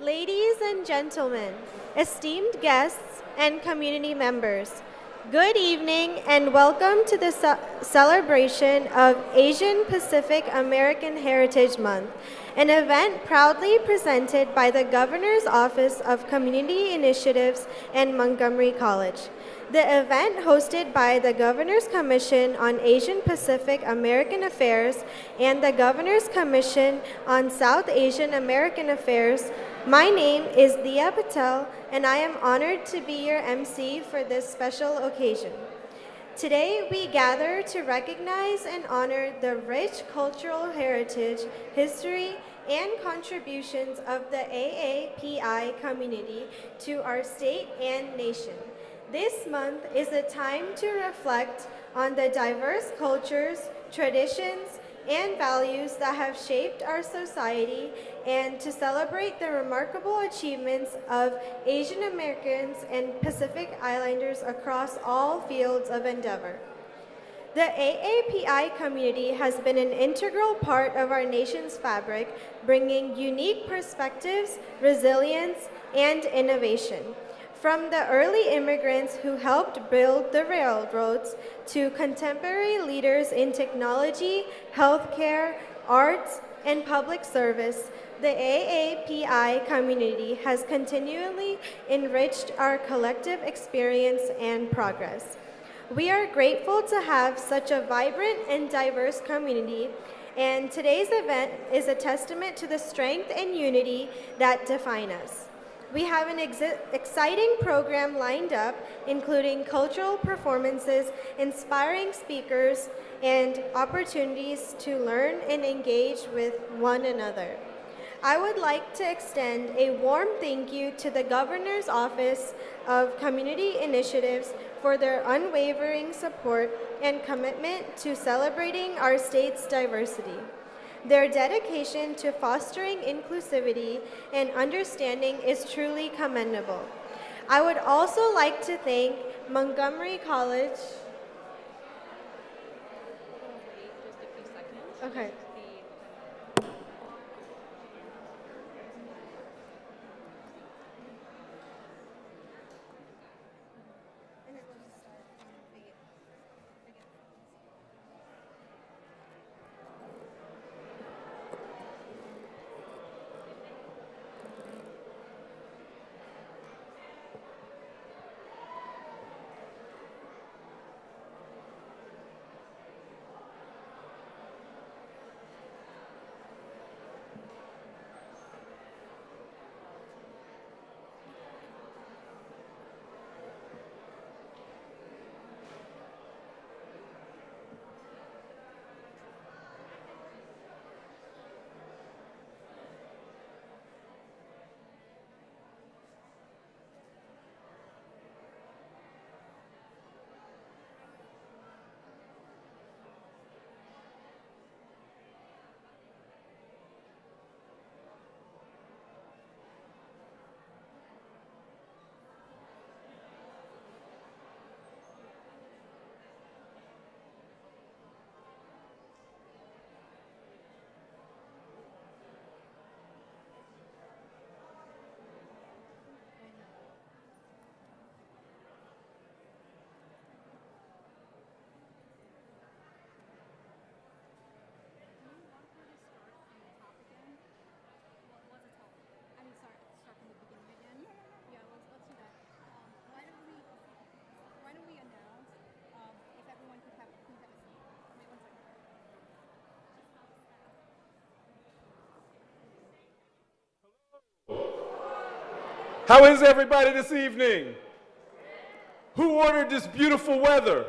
Ladies and gentlemen, esteemed guests and community members, good evening and welcome to the celebration of Asian Pacific American Heritage Month, an event proudly presented by the Governor's Office of Community Initiatives and Montgomery College. The event, hosted by the Governor's Commission on Asian Pacific American Affairs and the Governor's Commission on South Asian American Affairs. My name is Dia Patel, and I am honored to be your MC for this special occasion. Today, we gather to recognize and honor the rich cultural heritage, history, and contributions of the AAPI community to our state and nation. This month is a time to reflect on the diverse cultures, traditions, and values that have shaped our society and to celebrate the remarkable achievements of Asian Americans and Pacific Islanders across all fields of endeavor. The AAPI community has been an integral part of our nation's fabric, bringing unique perspectives, resilience, and innovation. From the early immigrants who helped build the railroads to contemporary leaders in technology, healthcare, arts, and public service, the AAPI community has continually enriched our collective experience and progress. We are grateful to have such a vibrant and diverse community, and today's event is a testament to the strength and unity that define us. We have an exciting program lined up, including cultural performances, inspiring speakers, and opportunities to learn and engage with one another. I would like to extend a warm thank you to the Governor's Office of Community Initiatives for their unwavering support and commitment to celebrating our state's diversity. Their dedication to fostering inclusivity and understanding is truly commendable. I would also like to thank Montgomery College. Okay. How is everybody this evening? Who ordered this beautiful weather?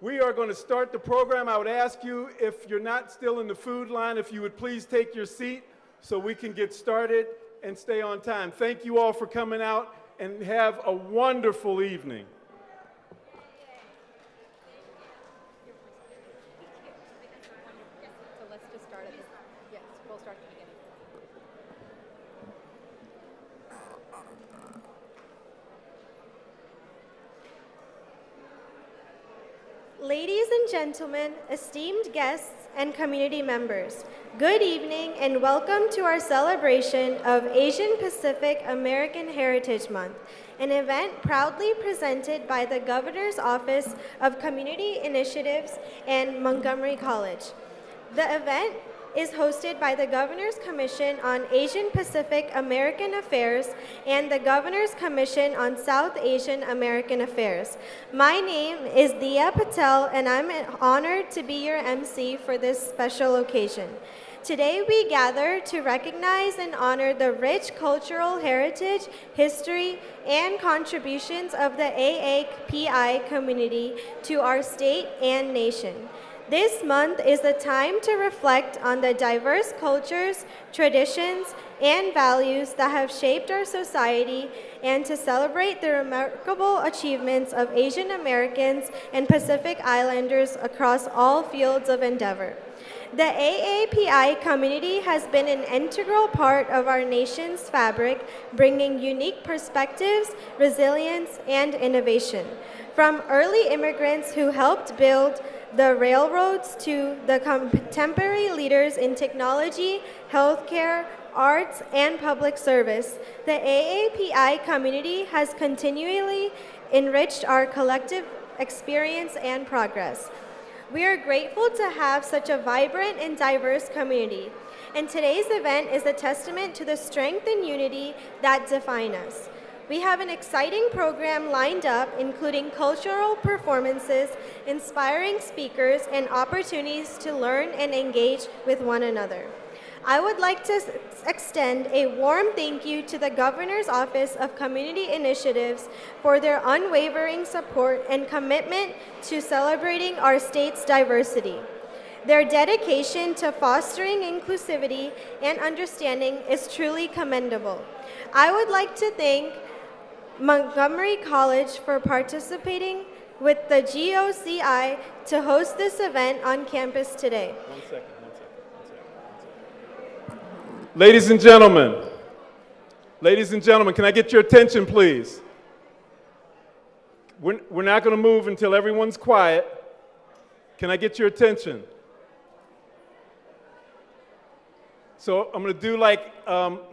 We are going to start the program. I would ask you, if you're not still in the food line, if you would please take your seat so we can get started and stay on time. Thank you all for coming out, and have a wonderful evening. Ladies and gentlemen, esteemed guests and community members, good evening and welcome to our celebration of Asian Pacific American Heritage Month, an event proudly presented by the Governor's Office of Community Initiatives and Montgomery College. The event is hosted by the Governor's Commission on Asian Pacific American Affairs and the Governor's Commission on South Asian American Affairs. My name is Diya Patel, and I'm honored to be your MC for this special occasion. Today we gather to recognize and honor the rich cultural heritage, history, and contributions of the AAPI community to our state and nation. This month is the time to reflect on the diverse cultures, traditions, and values that have shaped our society and to celebrate the remarkable achievements of Asian Americans and Pacific Islanders across all fields of endeavor. The AAPI community has been an integral part of our nation's fabric, bringing unique perspectives, resilience, and innovation. From early immigrants who helped build the railroads to the contemporary leaders in technology, healthcare, arts, and public service, the AAPI community has continually enriched our collective experience and progress. We are grateful to have such a vibrant and diverse community, and today's event is a testament to the strength and unity that define us. We have an exciting program lined up, including cultural performances, inspiring speakers, and opportunities to learn and engage with one another. I would like to extend a warm thank you to the Governor's Office of Community Initiatives for their unwavering support and commitment to celebrating our state's diversity. Their dedication to fostering inclusivity and understanding is truly commendable. I would like to thank Montgomery College for participating with the GOCI to host this event on campus today. One second. Ladies and gentlemen, can I get your attention, please? We're not going to move until everyone's quiet. Can I get your attention? So I'm going to do like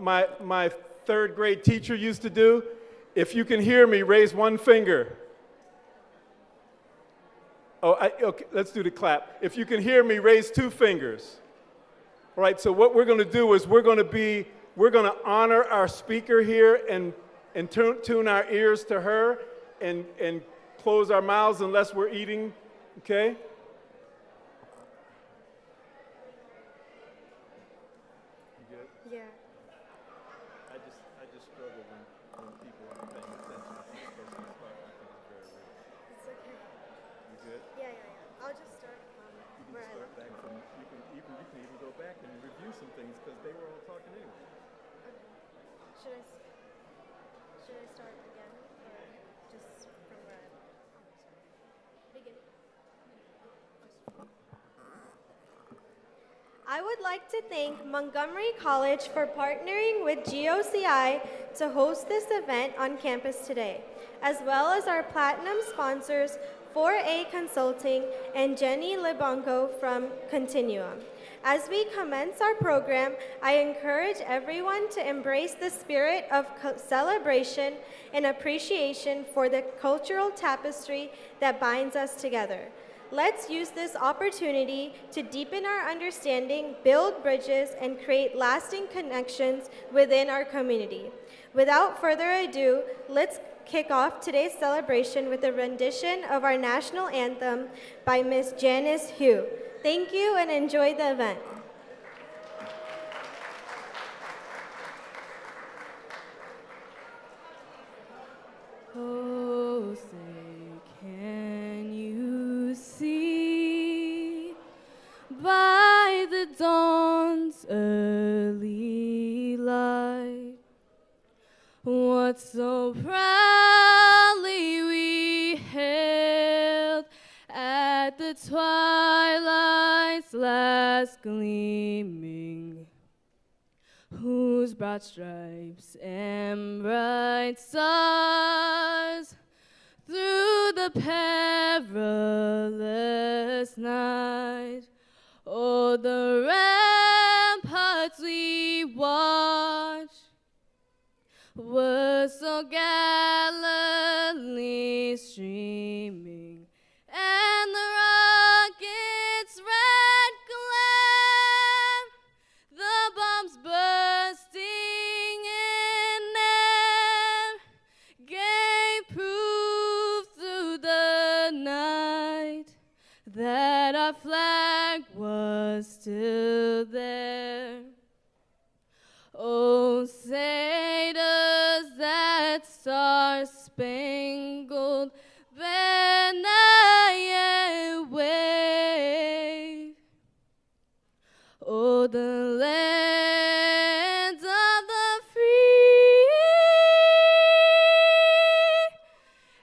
my third grade teacher used to do. If you can hear me, raise one finger. Okay, let's do the clap. If you can hear me, raise two fingers. All right, so what we're going to do is we're going to honor our speaker here and tune our ears to her and close our mouths unless we're eating, okay? You good? Yeah. I just struggle when people aren't paying attention. It's very rude. It's okay. You good? Yeah. I'll just start You where can I start back from, you can even go back and review some things because they were all talking anyway. Okay. Should I start again or just from where I begin? I would like to thank Montgomery College for partnering with GOCI to host this event on campus today, as well as our platinum sponsors 4A Consulting and Jenny Lebonco from Continuum. As we commence our program, I encourage everyone to embrace the spirit of celebration and appreciation for the cultural tapestry that binds us together. Let's use this opportunity to deepen our understanding, build bridges, and create lasting connections within our community. Without further ado, let's kick off today's celebration with a rendition of our national anthem by Ms. Janice Hugh. Thank you and enjoy the event. Oh, say, can you see by the dawn's early light what so proudly we hailed at the twilight's last gleaming, whose broad stripes and bright stars through the the perilous night. Oh, the ramparts we watched were so gallantly streaming, and the rocket's red glare, the bombs bursting in air, gave proof through the night that our flag was still there. Oh, say does that star-spangled banner yet wave? Oh, the land of the free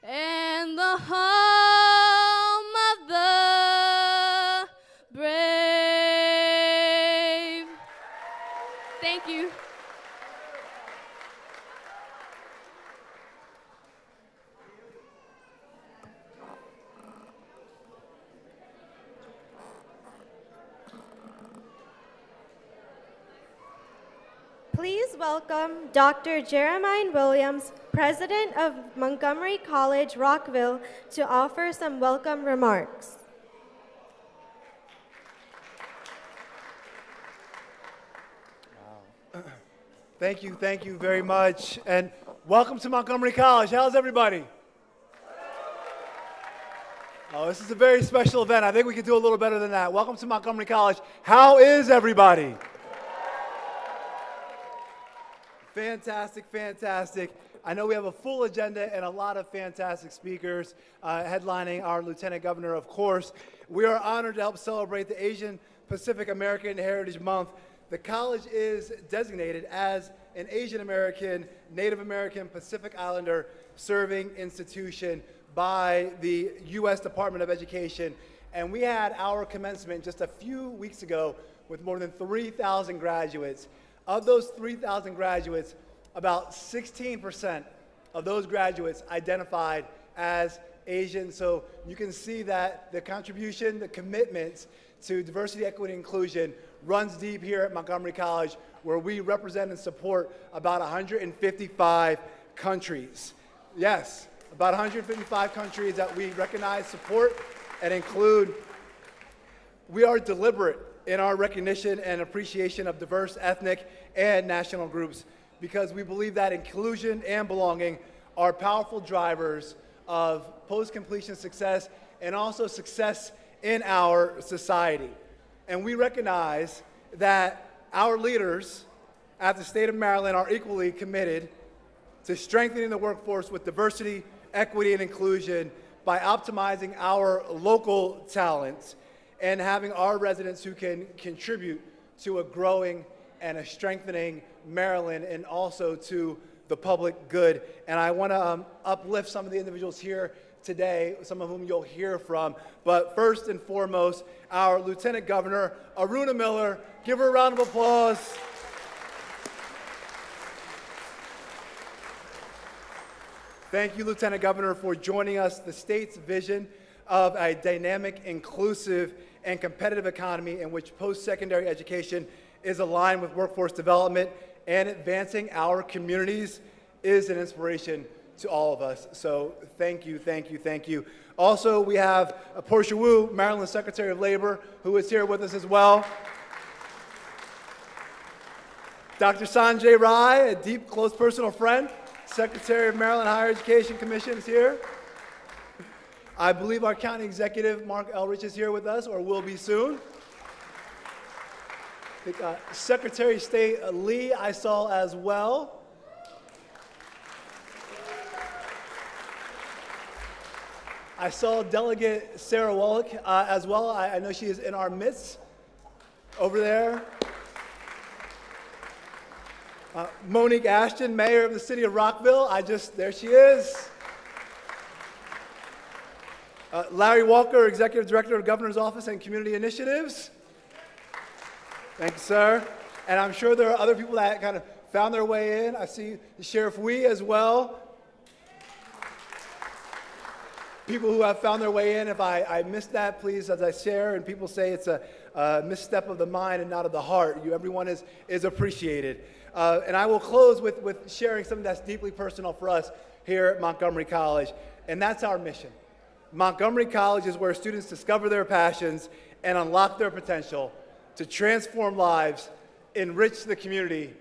and the home of the brave. Thank you. Please welcome Dr. Jeremiah Williams, President of Montgomery College, Rockville, to offer some welcome remarks. Thank you very much, and welcome to Montgomery College. How's everybody? Oh, this is a very special event. I think we could do a little better than that. Welcome to Montgomery College. How is everybody? Fantastic, fantastic. I know we have a full agenda and a lot of fantastic speakers headlining our Lieutenant Governor, of course. We are honored to help celebrate the Asian Pacific American Heritage Month. The college is designated as an Asian American, Native American, Pacific Islander serving institution by the U.S. Department of Education. And we had our commencement just a few weeks ago with more than 3,000 graduates. Of those 3,000 graduates, about 16% of those graduates identified as Asian. So you can see that the contribution, the commitments to diversity, equity, and inclusion runs deep here at Montgomery College, where we represent and support about 155 countries. Yes, about 155 countries that we recognize, support, and include. We are deliberate in our recognition and appreciation of diverse ethnic and national groups because we believe that inclusion and belonging are powerful drivers of post-completion success and also success in our society. And we recognize that our leaders at the state of Maryland are equally committed to strengthening the workforce with diversity, equity, and inclusion by optimizing our local talents and having our residents who can contribute to a growing and a strengthening Maryland and also to the public good. And I want to uplift some of the individuals here today, some of whom you'll hear from. But first and foremost, our Lieutenant Governor, Aruna Miller. Give her a round of applause. Thank you, Lieutenant Governor, for joining us. The state's vision of a dynamic, inclusive, and competitive economy in which post-secondary education is aligned with workforce development and advancing our communities is an inspiration to all of us. So thank you, thank you, thank you. Also, we have Portia Wu, Maryland Secretary of Labor, who is here with us as well. Dr. Sanjay Rai, a deep, close personal friend, Secretary of Maryland Higher Education Commission is here. I believe our county executive, Mark Elrich, is here with us, or will be soon. I think, Secretary of State Lee I saw as well. I saw Delegate Sarah Wallach as well. I know she is in our midst over there. Monique Ashton, Mayor of the City of Rockville. There she is. Larry Walker, Executive Director of Governor's Office and Community Initiatives. Thank you, sir. And I'm sure there are other people that kind of found their way in. I see Sheriff Wee as well. people who have found their way in. If I missed that, please, as I share, and people say it's a misstep of the mind and not of the heart, everyone is appreciated. And I will close with sharing something that's deeply personal for us here at Montgomery College, and that's our mission. Montgomery College is where students discover their passions and unlock their potential to transform lives, enrich the community,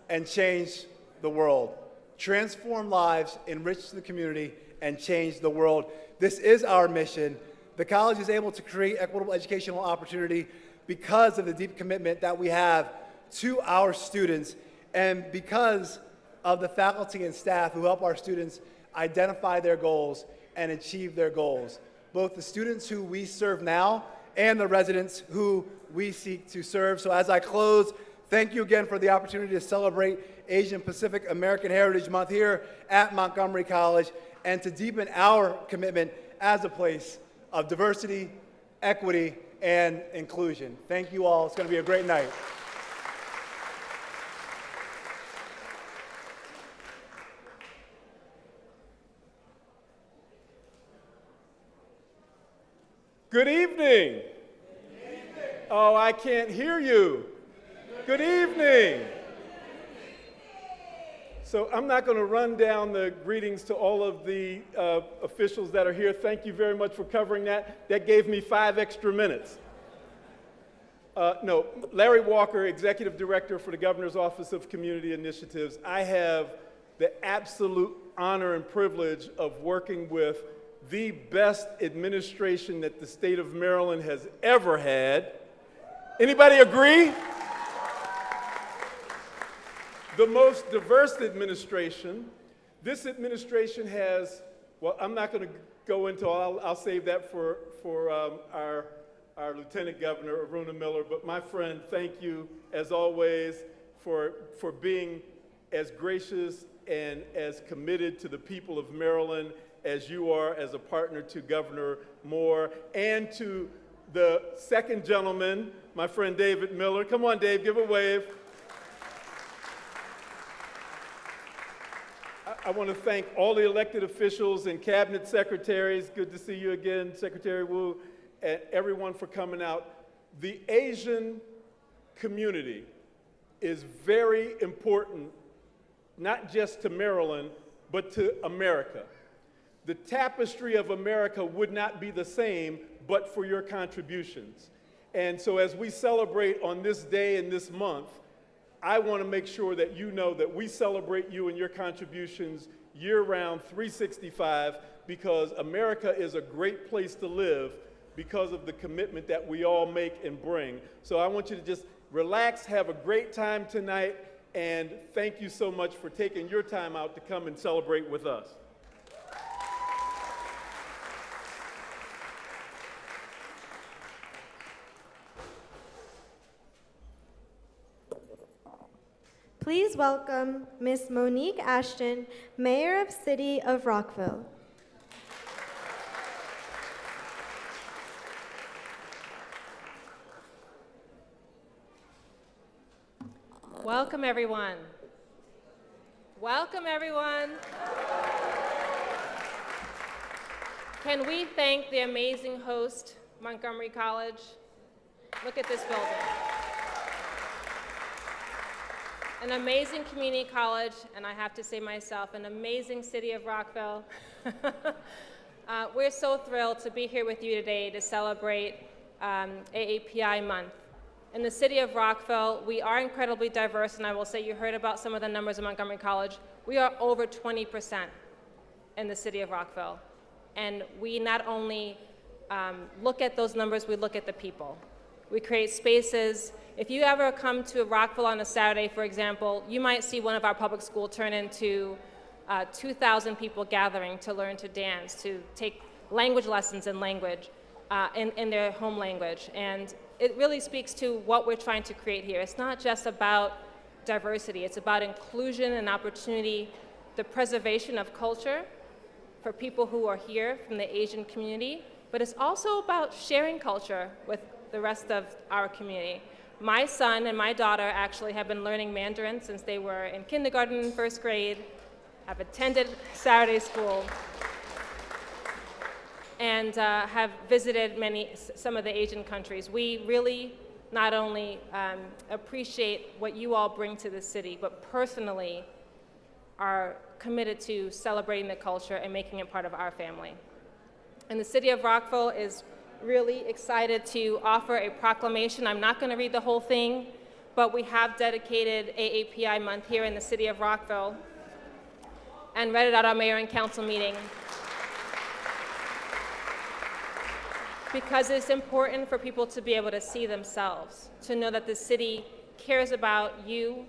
and change the world. Transform lives, enrich the community, and change the world. This is our mission. The college is able to create equitable educational opportunity because of the deep commitment that we have to our students and because of the faculty and staff who help our students identify their goals and achieve their goals. Both the students who we serve now and the residents who we seek to serve. So as I close, thank you again for the opportunity to celebrate Asian Pacific American Heritage Month here at Montgomery College and to deepen our commitment as a place of diversity, equity, and inclusion. Thank you all. It's going to be a great night. Good evening. Oh, I can't hear you. Good evening. So I'm not going to run down the greetings to all of the officials that are here. Thank you very much for covering that. That gave me 5 extra minutes. No, Larry Walker, Executive Director for the Governor's Office of Community Initiatives. I have the absolute honor and privilege of working with the best administration that the state of Maryland has ever had. Anybody agree? The most diverse administration. This administration has, well, I'm not going to go into all, I'll save that for our Lieutenant Governor, Aruna Miller, but my friend, thank you, as always, for being as gracious and as committed to the people of Maryland as you are as a partner to Governor Moore, and to the second gentleman, my friend David Miller. Come on, Dave, give a wave. I want to thank all the elected officials and cabinet secretaries. Good to see you again, Secretary Wu, and everyone for coming out. The Asian community is very important, not just to Maryland, but to America. The tapestry of America would not be the same but for your contributions. And so as we celebrate on this day and this month, I want to make sure that you know that we celebrate you and your contributions year-round, 365, because America is a great place to live because of the commitment that we all make and bring. So I want you to just relax, have a great time tonight, and thank you so much for taking your time out to come and celebrate with us. Please welcome Ms. Monique Ashton, Mayor of City of Rockville. Welcome, everyone. Welcome, everyone. Can we thank the amazing host, Montgomery College? Look at this building. An amazing community college, and I have to say myself, an amazing city of Rockville. We're so thrilled to be here with you today to celebrate AAPI month. In the city of Rockville, we are incredibly diverse, and I will say you heard about some of the numbers of Montgomery College. We are over 20% in the city of Rockville. And we not only look at those numbers, we look at the people. We create spaces. If you ever come to Rockville on a Saturday, for example, you might see one of our public schools turn into 2,000 people gathering to learn to dance, to take language lessons in language, in their home language. And it really speaks to what we're trying to create here. It's not just about diversity, it's about inclusion and opportunity, the preservation of culture for people who are here from the Asian community, but it's also about sharing culture with the rest of our community. My son and my daughter actually have been learning Mandarin since they were in kindergarten and first grade, have attended Saturday school. and have visited some of the Asian countries. We really not only appreciate what you all bring to the city, but personally are committed to celebrating the culture and making it part of our family. And the city of Rockville is really excited to offer a proclamation. I'm not going to read the whole thing, but we have dedicated AAPI month here in the city of Rockville and read it at our mayor and council meeting because it's important for people to be able to see themselves, to know that the city cares about you,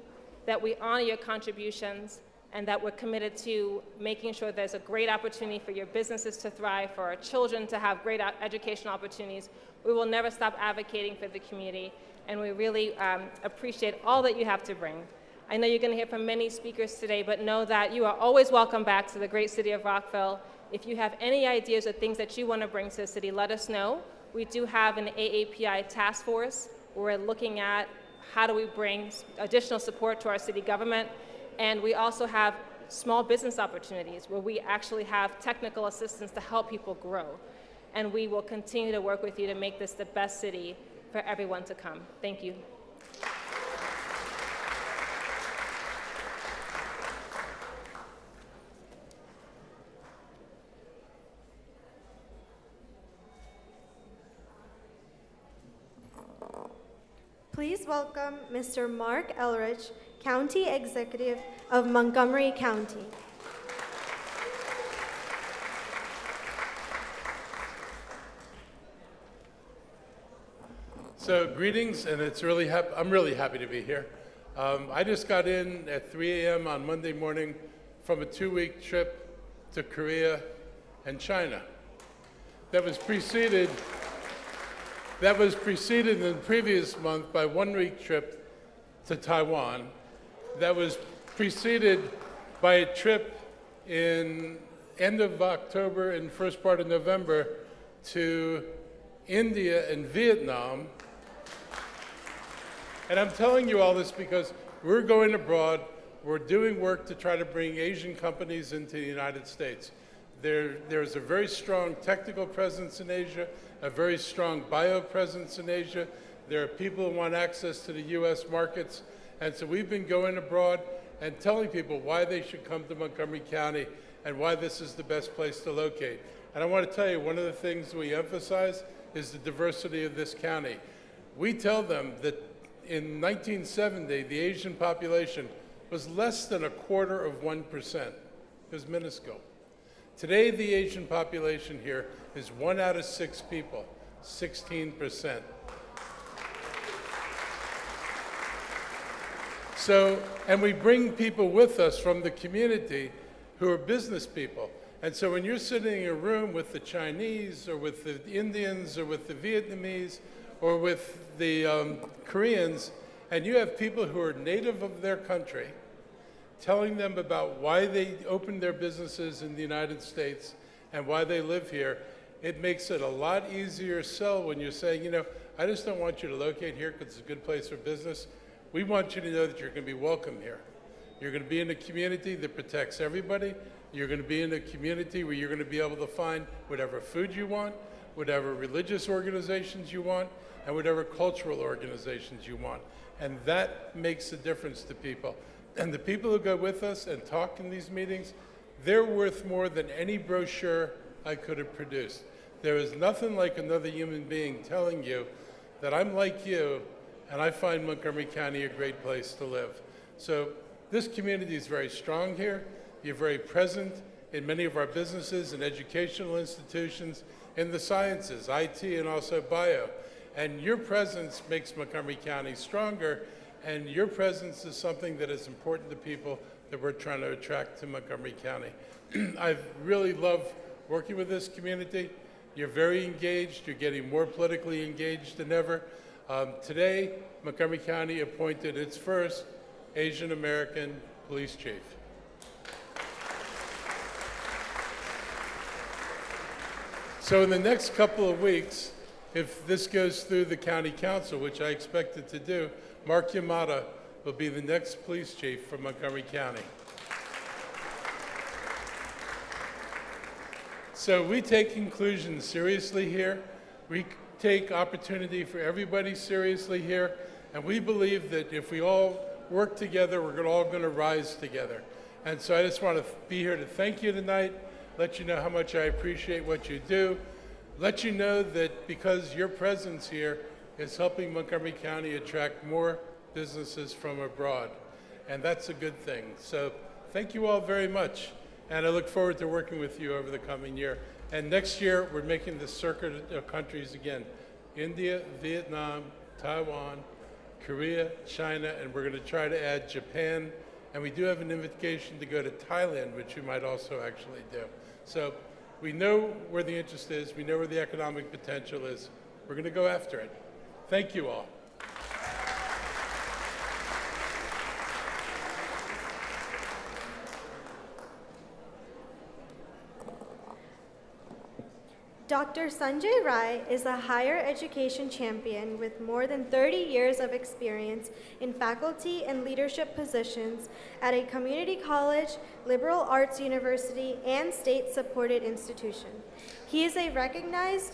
that we honor your contributions, and that we're committed to making sure there's a great opportunity for your businesses to thrive, for our children to have great educational opportunities. We will never stop advocating for the community, and we really appreciate all that you have to bring. I know you're going to hear from many speakers today, but know that you are always welcome back to the great city of Rockville. If you have any ideas or things that you want to bring to the city, let us know. We do have an AAPI task force where we're looking at how do we bring additional support to our city government. And we also have small business opportunities where we actually have technical assistance to help people grow. And we will continue to work with you to make this the best city for everyone to come. Thank you. Please welcome Mr. Mark Elrich, County Executive of Montgomery County. So greetings, and I'm really happy to be here. I just got in at 3 a.m. on Monday morning from a 2-week trip to Korea and China. That was preceded in the previous month by a 1-week trip to Taiwan. That was preceded by a trip in end of October and first part of November to India and Vietnam. And I'm telling you all this because we're going abroad. We're doing work to try to bring Asian companies into the United States. There's a very strong technical presence in Asia, a very strong bio presence in Asia. There are people who want access to the US markets. And so we've been going abroad and telling people why they should come to Montgomery County and why this is the best place to locate. And I want to tell you, one of the things we emphasize is the diversity of this county. We tell them that in 1970, the Asian population was less than 1/4%. It was minuscule. Today, the Asian population here is 1 out of 6 people, 16%. So, and we bring people with us from the community who are business people. And so when you're sitting in a room with the Chinese or with the Indians or with the Vietnamese or with the Koreans, and you have people who are native of their country, telling them about why they opened their businesses in the United States and why they live here, it makes it a lot easier sell when you're saying, you know, I just don't want you to locate here because it's a good place for business. We want you to know that you're going to be welcome here. You're going to be in a community that protects everybody. You're going to be in a community where you're going to be able to find whatever food you want, whatever religious organizations you want, and whatever cultural organizations you want. And that makes a difference to people. And the people who go with us and talk in these meetings, they're worth more than any brochure I could have produced. There is nothing like another human being telling you that I'm like you and I find Montgomery County a great place to live. So this community is very strong here. You're very present in many of our businesses and educational institutions, in the sciences, IT and also bio. And your presence makes Montgomery County stronger, and your presence is something that is important to people that we're trying to attract to Montgomery County. I really love working with this community. You're very engaged. You're getting more politically engaged than ever. Today, Montgomery County appointed its first Asian American police chief. So in the next couple of weeks, if this goes through the county council, which I expect it to do, Mark Yamada will be the next police chief for Montgomery County. So we take inclusion seriously here. We take opportunity for everybody seriously here. And we believe that if we all work together, we're all going to rise together. And so I just want to be here to thank you tonight, let you know how much I appreciate what you do, let you know that because your presence here is helping Montgomery County attract more businesses from abroad. And that's a good thing. So thank you all very much. And I look forward to working with you over the coming year. And next year, we're making the circuit of countries again. India, Vietnam, Taiwan, Korea, China, and we're going to try to add Japan. And we do have an invitation to go to Thailand, which we might also actually do. So we know where the interest is. We know where the economic potential is. We're going to go after it. Thank you all. Dr. Sanjay Rai is a higher education champion with more than 30 years of experience in faculty and leadership positions at a community college, liberal arts university, and state-supported institution. He is recognized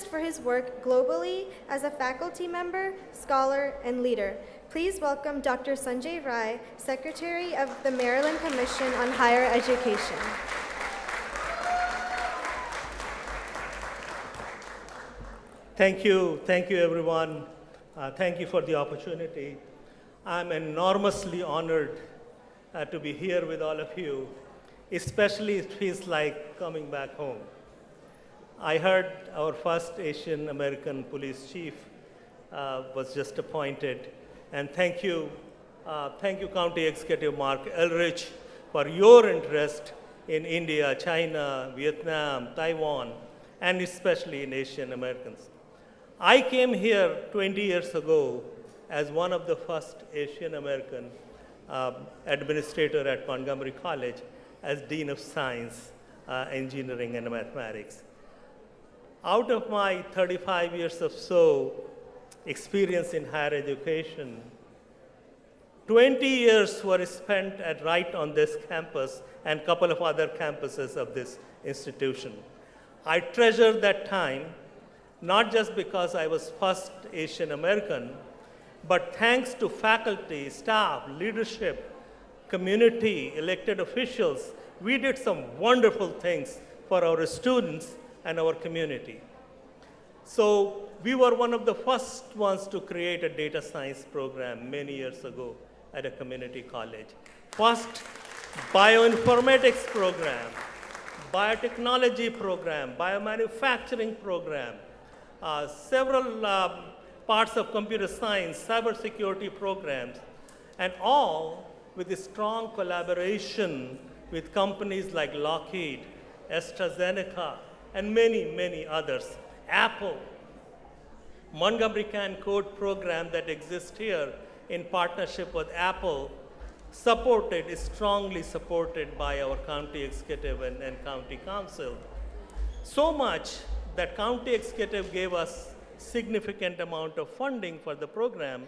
for his work globally as a faculty member, scholar, and leader. Please welcome Dr. Sanjay Rai, Secretary of the Maryland Commission on Higher Education. Thank you everyone. Thank you for the opportunity. I'm enormously honored to be here with all of you, especially it feels like coming back home. I heard our first Asian American police chief was just appointed, and thank you County Executive Mark Elrich for your interest in India, China, Vietnam, Taiwan, and especially in Asian Americans. I came here 20 years ago as one of the first Asian American administrator at Montgomery College as Dean of Science, Engineering, and Mathematics. Out of my 35 years of so experience in higher education, 20 years were spent right on this campus and a couple of other campuses of this institution. I treasure that time, not just because I was first Asian American, but thanks to faculty, staff, leadership, community, elected officials, we did some wonderful things for our students and our community. So we were one of the first ones to create a data science program many years ago at a community college. First bioinformatics program, biotechnology program, biomanufacturing program, several parts of computer science, cybersecurity programs, and all with a strong collaboration with companies like Lockheed, AstraZeneca, and many, many others. Apple, Montgomery County Code program that exists here in partnership with Apple, strongly supported by our county executive and county council. So much that county executive gave us significant amount of funding for the program,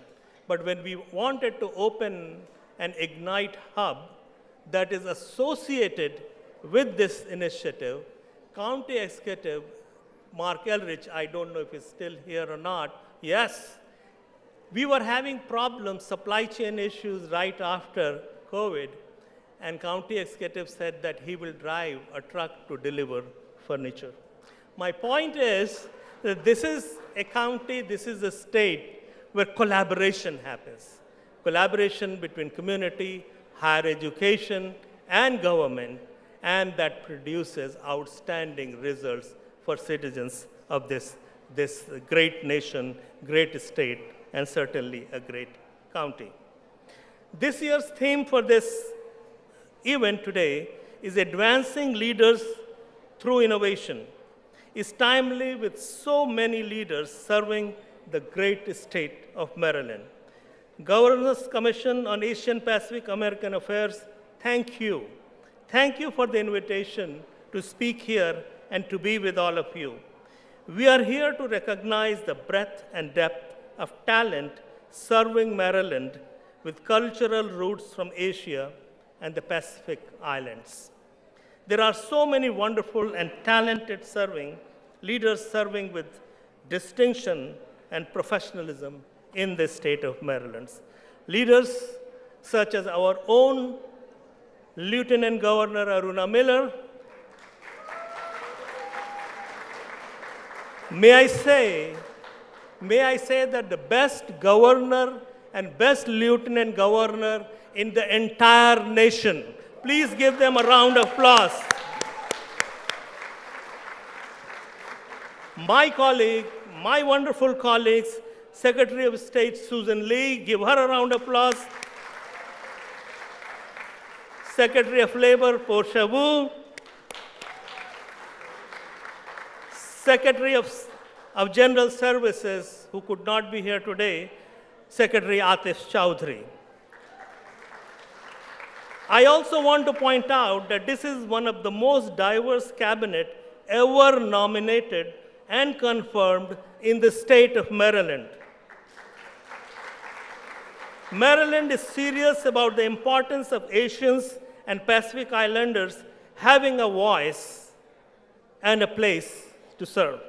but when we wanted to open an Ignite hub that is associated with this initiative, county executive Mark Elrich, I don't know if he's still here or not, yes, we were having problems, supply chain issues right after COVID, and county executive said that he will drive a truck to deliver furniture. My point is that this is a county, this is a state where collaboration happens. Collaboration between community, higher education, and government, and that produces outstanding results for citizens of this great nation, great state, and certainly a great county. This year's theme for this event today is Advancing Leaders Through Innovation. It's timely with so many leaders serving the great state of Maryland. Governor's Commission on Asian Pacific American Affairs, thank you. Thank you for the invitation to speak here and to be with all of you. We are here to recognize the breadth and depth of talent serving Maryland with cultural roots from Asia and the Pacific Islands. There are so many wonderful and talented leaders serving with distinction and professionalism in the state of Maryland. Leaders such as our own Lieutenant Governor Aruna Miller. May I say that the best governor and best lieutenant governor in the entire nation. Please give them a round of applause. My colleague, my wonderful colleagues, Secretary of State Susan Lee, give her a round of applause. Secretary of Labor Portia Wu, Secretary of General Services, who could not be here today, Secretary Atif Chowdhury. I also want to point out that this is one of the most diverse cabinet ever nominated and confirmed in the state of Maryland. Maryland is serious about the importance of Asians and Pacific Islanders having a voice and a place to serve.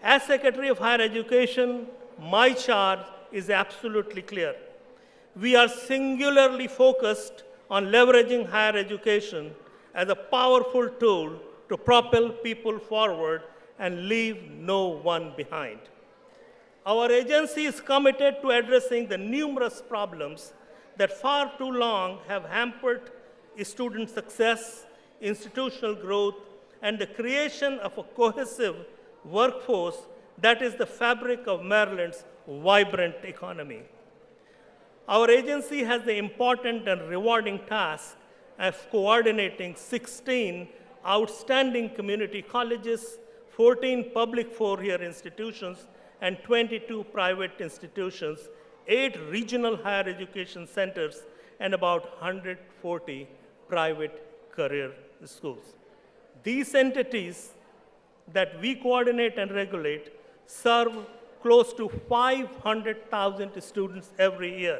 As Secretary of Higher Education, my charge is absolutely clear. We are singularly focused on leveraging higher education as a powerful tool to propel people forward and leave no one behind. Our agency is committed to addressing the numerous problems that far too long have hampered student success, institutional growth, and the creation of a cohesive workforce that is the fabric of Maryland's vibrant economy. Our agency has the important and rewarding task of coordinating 16 outstanding community colleges, 14 public four-year institutions, and 22 private institutions, 8 regional higher education centers, and about 140 private career schools. These entities that we coordinate and regulate serve close to 500,000 students every year.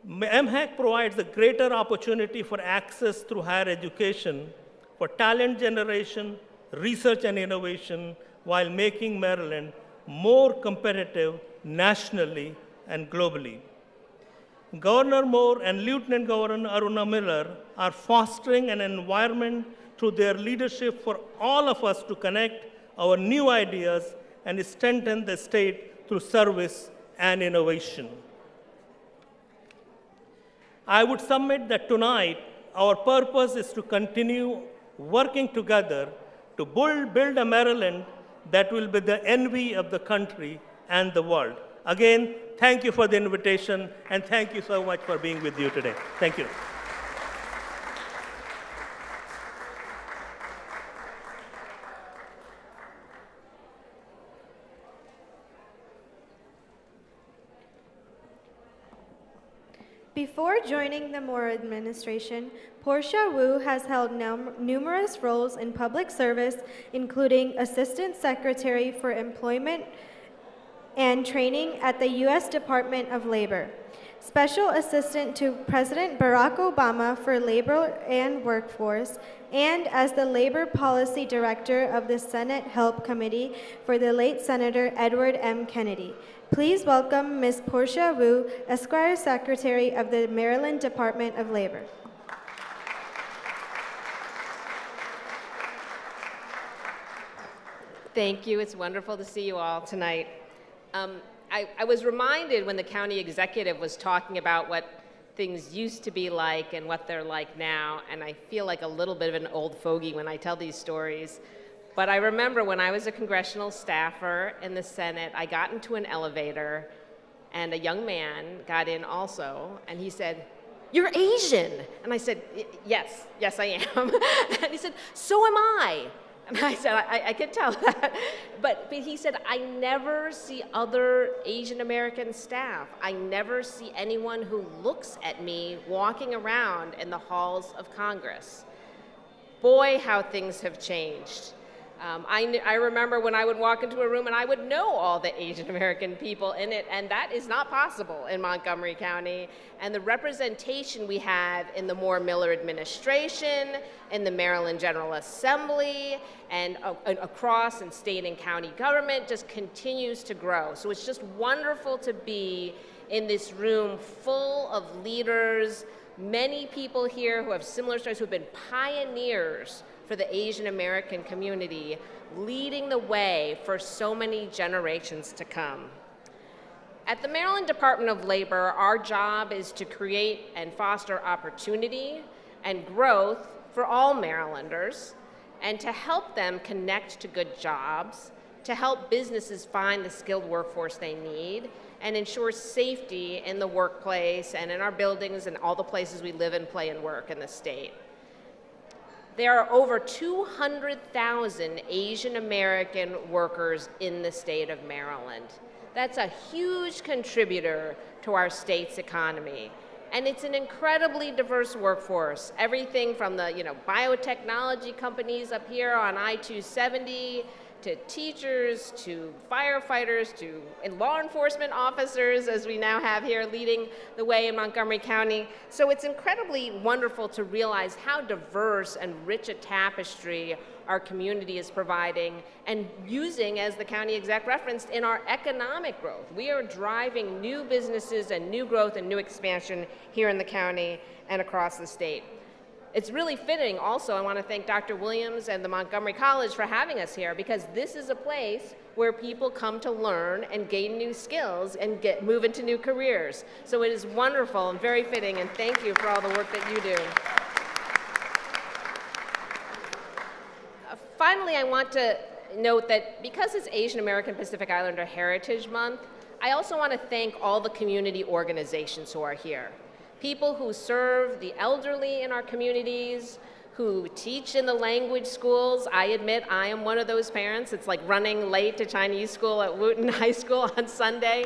MHAC provides a greater opportunity for access through higher education, for talent generation, research and innovation, while making Maryland more competitive nationally and globally. Governor Moore and Lieutenant Governor Aruna Miller are fostering an environment through their leadership for all of us to connect our new ideas and strengthen the state through service and innovation. I would submit that tonight our purpose is to continue working together to build a Maryland that will be the envy of the country and the world. Again, thank you for the invitation, and thank you so much for being with you today. Thank you. Before joining the Moore administration, Portia Wu has held numerous roles in public service, including Assistant Secretary for Employment and Training at the U.S. Department of Labor, Special Assistant to President Barack Obama for Labor and Workforce, and as the Labor Policy Director of the Senate Help Committee for the late Senator Edward M. Kennedy. Please welcome Ms. Portia Wu, Esquire Secretary of the Maryland Department of Labor. Thank you. It's wonderful to see you all tonight. I was reminded when the county executive was talking about what things used to be like and what they're like now, and I feel like a little bit of an old fogey when I tell these stories. But I remember when I was a congressional staffer in the Senate, I got into an elevator, and a young man got in also, and he said, "You're Asian." And I said, yes, I am. And he said, "So am I." And I said, I could tell that. But he said, "I never see other Asian American staff. I never see anyone who looks at me walking around in the halls of Congress." Boy, how things have changed. I remember when I would walk into a room and I would know all the Asian American people in it, and that is not possible in Montgomery County. And the representation we have in the Moore-Miller administration, in the Maryland General Assembly, and across in state and county government just continues to grow. So it's just wonderful to be in this room full of leaders, many people here who have similar stories, who have been pioneers for the Asian American community, leading the way for so many generations to come. At the Maryland Department of Labor, our job is to create and foster opportunity and growth for all Marylanders, and to help them connect to good jobs, to help businesses find the skilled workforce they need, and ensure safety in the workplace and in our buildings and all the places we live and play and work in the state. There are over 200,000 Asian American workers in the state of Maryland. That's a huge contributor to our state's economy. And it's an incredibly diverse workforce. Everything from the biotechnology companies up here on I-270, to teachers, to firefighters, to law enforcement officers, as we now have here leading the way in Montgomery County. So it's incredibly wonderful to realize how diverse and rich a tapestry our community is providing and using, as the county exec referenced, in our economic growth. We are driving new businesses and new growth and new expansion here in the county and across the state. It's really fitting also, I want to thank Dr. Williams and the Montgomery College for having us here, because this is a place where people come to learn and gain new skills and move into new careers. So it is wonderful and very fitting, and thank you for all the work that you do. Finally, I want to note that because it's Asian American Pacific Islander Heritage Month, I also want to thank all the community organizations who are here. People who serve the elderly in our communities, who teach in the language schools. I admit I am one of those parents. It's like running late to Chinese school at Wooten High School on Sunday.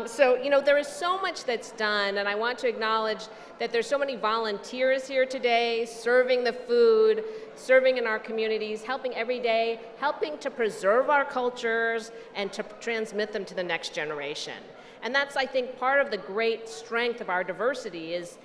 So there is so much that's done, and I want to acknowledge that there's so many volunteers here today, serving the food, serving in our communities, helping every day, helping to preserve our cultures and to transmit them to the next generation. And that's, I think, part of the great strength of our diversity is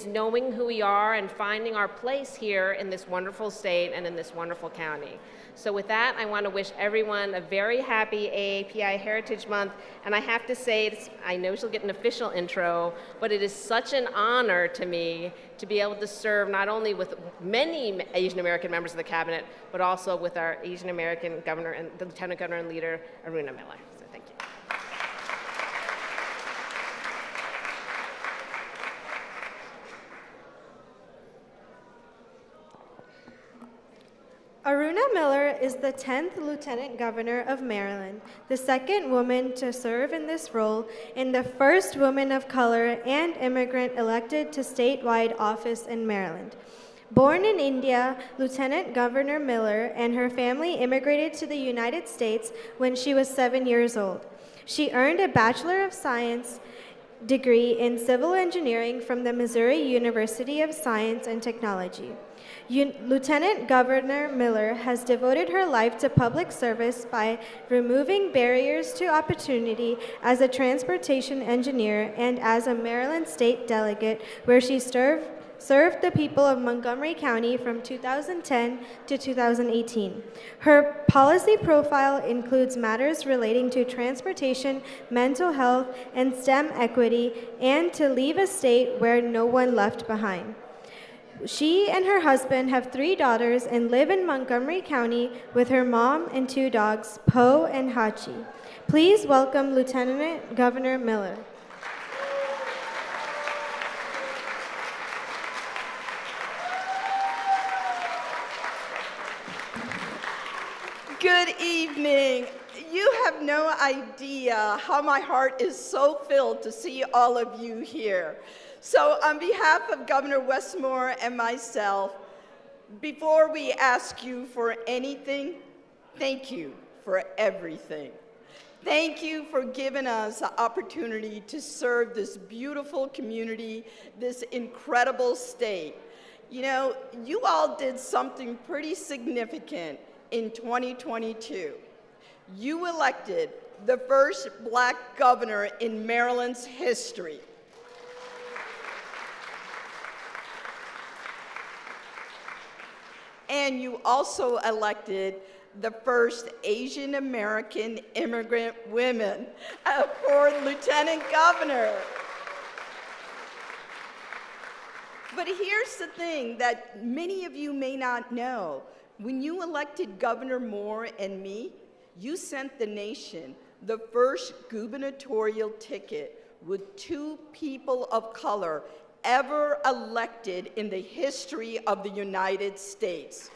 knowing who we are and finding our place here in this wonderful state and in this wonderful county. So with that, I want to wish everyone a very happy AAPI Heritage Month. And I have to say, I know she'll get an official intro, but it is such an honor to me to be able to serve not only with many Asian American members of the cabinet, but also with our Asian American governor and the Lieutenant Governor and leader, Aruna Miller. So thank you. Aruna Miller is the 10th Lieutenant Governor of Maryland, the second woman to serve in this role, and the first woman of color and immigrant elected to statewide office in Maryland. Born in India, Lieutenant Governor Miller and her family immigrated to the United States when she was 7 years old. She earned a Bachelor of Science degree in civil engineering from the Missouri University of Science and Technology. Lieutenant Governor Miller has devoted her life to public service by removing barriers to opportunity as a transportation engineer and as a Maryland state delegate, where she served the people of Montgomery County from 2010 to 2018. Her policy profile includes matters relating to transportation, mental health, and STEM equity, and to leave a state where no one left behind. She and her husband have 3 daughters and live in Montgomery County with her mom and 2 dogs, Poe and Hachi. Please welcome Lieutenant Governor Miller. Good evening. You have no idea how my heart is so filled to see all of you here. So on behalf of Governor Westmore and myself, before we ask you for anything, thank you for everything. Thank you for giving us the opportunity to serve this beautiful community, this incredible state. You know, you all did something pretty significant in 2022. You elected the first Black governor in Maryland's history. And you also elected the first Asian American immigrant women for lieutenant governor. But here's the thing that many of you may not know. When you elected Governor Moore and me, you sent the nation the first gubernatorial ticket with 2 people of color ever elected in the history of the United States.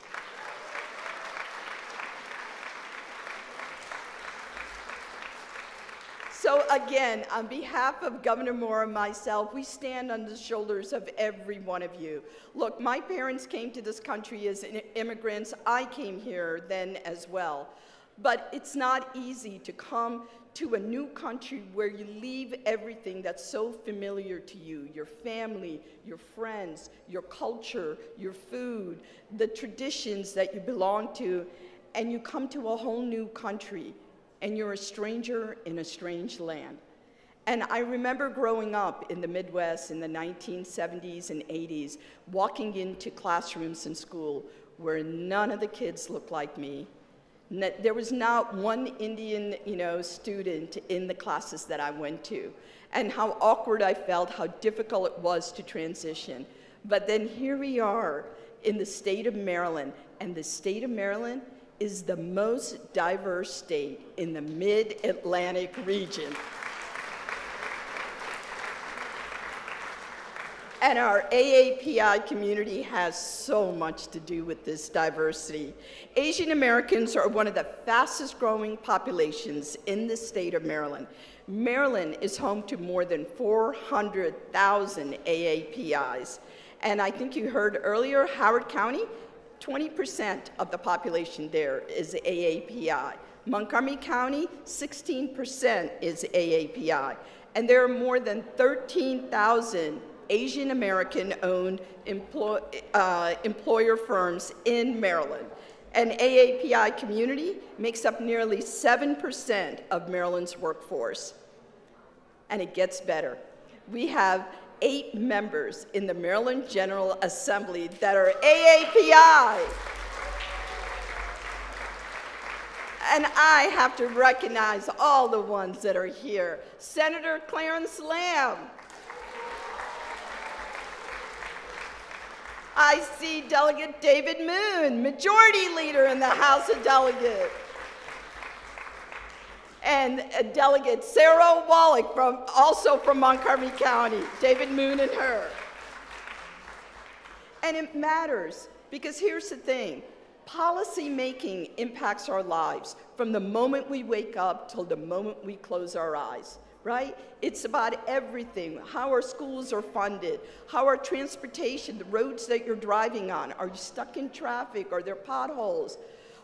So again, on behalf of Governor Moore and myself, we stand on the shoulders of every one of you. Look, my parents came to this country as immigrants. I came here then as well. But it's not easy to come to a new country where you leave everything that's so familiar to you, your family, your friends, your culture, your food, the traditions that you belong to, and you come to a whole new country, and you're a stranger in a strange land. And I remember growing up in the Midwest in the 1970s and 80s, walking into classrooms in school where none of the kids looked like me. There was not one Indian, student in the classes that I went to, and how awkward I felt, how difficult it was to transition. But then here we are in the state of Maryland, and the state of Maryland is the most diverse state in the Mid-Atlantic region. And our AAPI community has so much to do with this diversity. Asian Americans are one of the fastest growing populations in the state of Maryland. Maryland is home to more than 400,000 AAPIs. And I think you heard earlier, Howard County, 20% of the population there is AAPI. Montgomery County, 16% is AAPI. And there are more than 13,000 Asian American-owned employer firms in Maryland. And AAPI community makes up nearly 7% of Maryland's workforce. And it gets better. We have 8 members in the Maryland General Assembly that are AAPI. And I have to recognize all the ones that are here. Senator Clarence Lamb. I see Delegate David Moon, Majority Leader in the House of Delegates. And Delegate Sarah Wallach, also from Montgomery County, David Moon and her. And it matters, because here's the thing. Policy making impacts our lives from the moment we wake up till the moment we close our eyes. Right? It's about everything, how our schools are funded, how our transportation, the roads that you're driving on, are you stuck in traffic, are there potholes,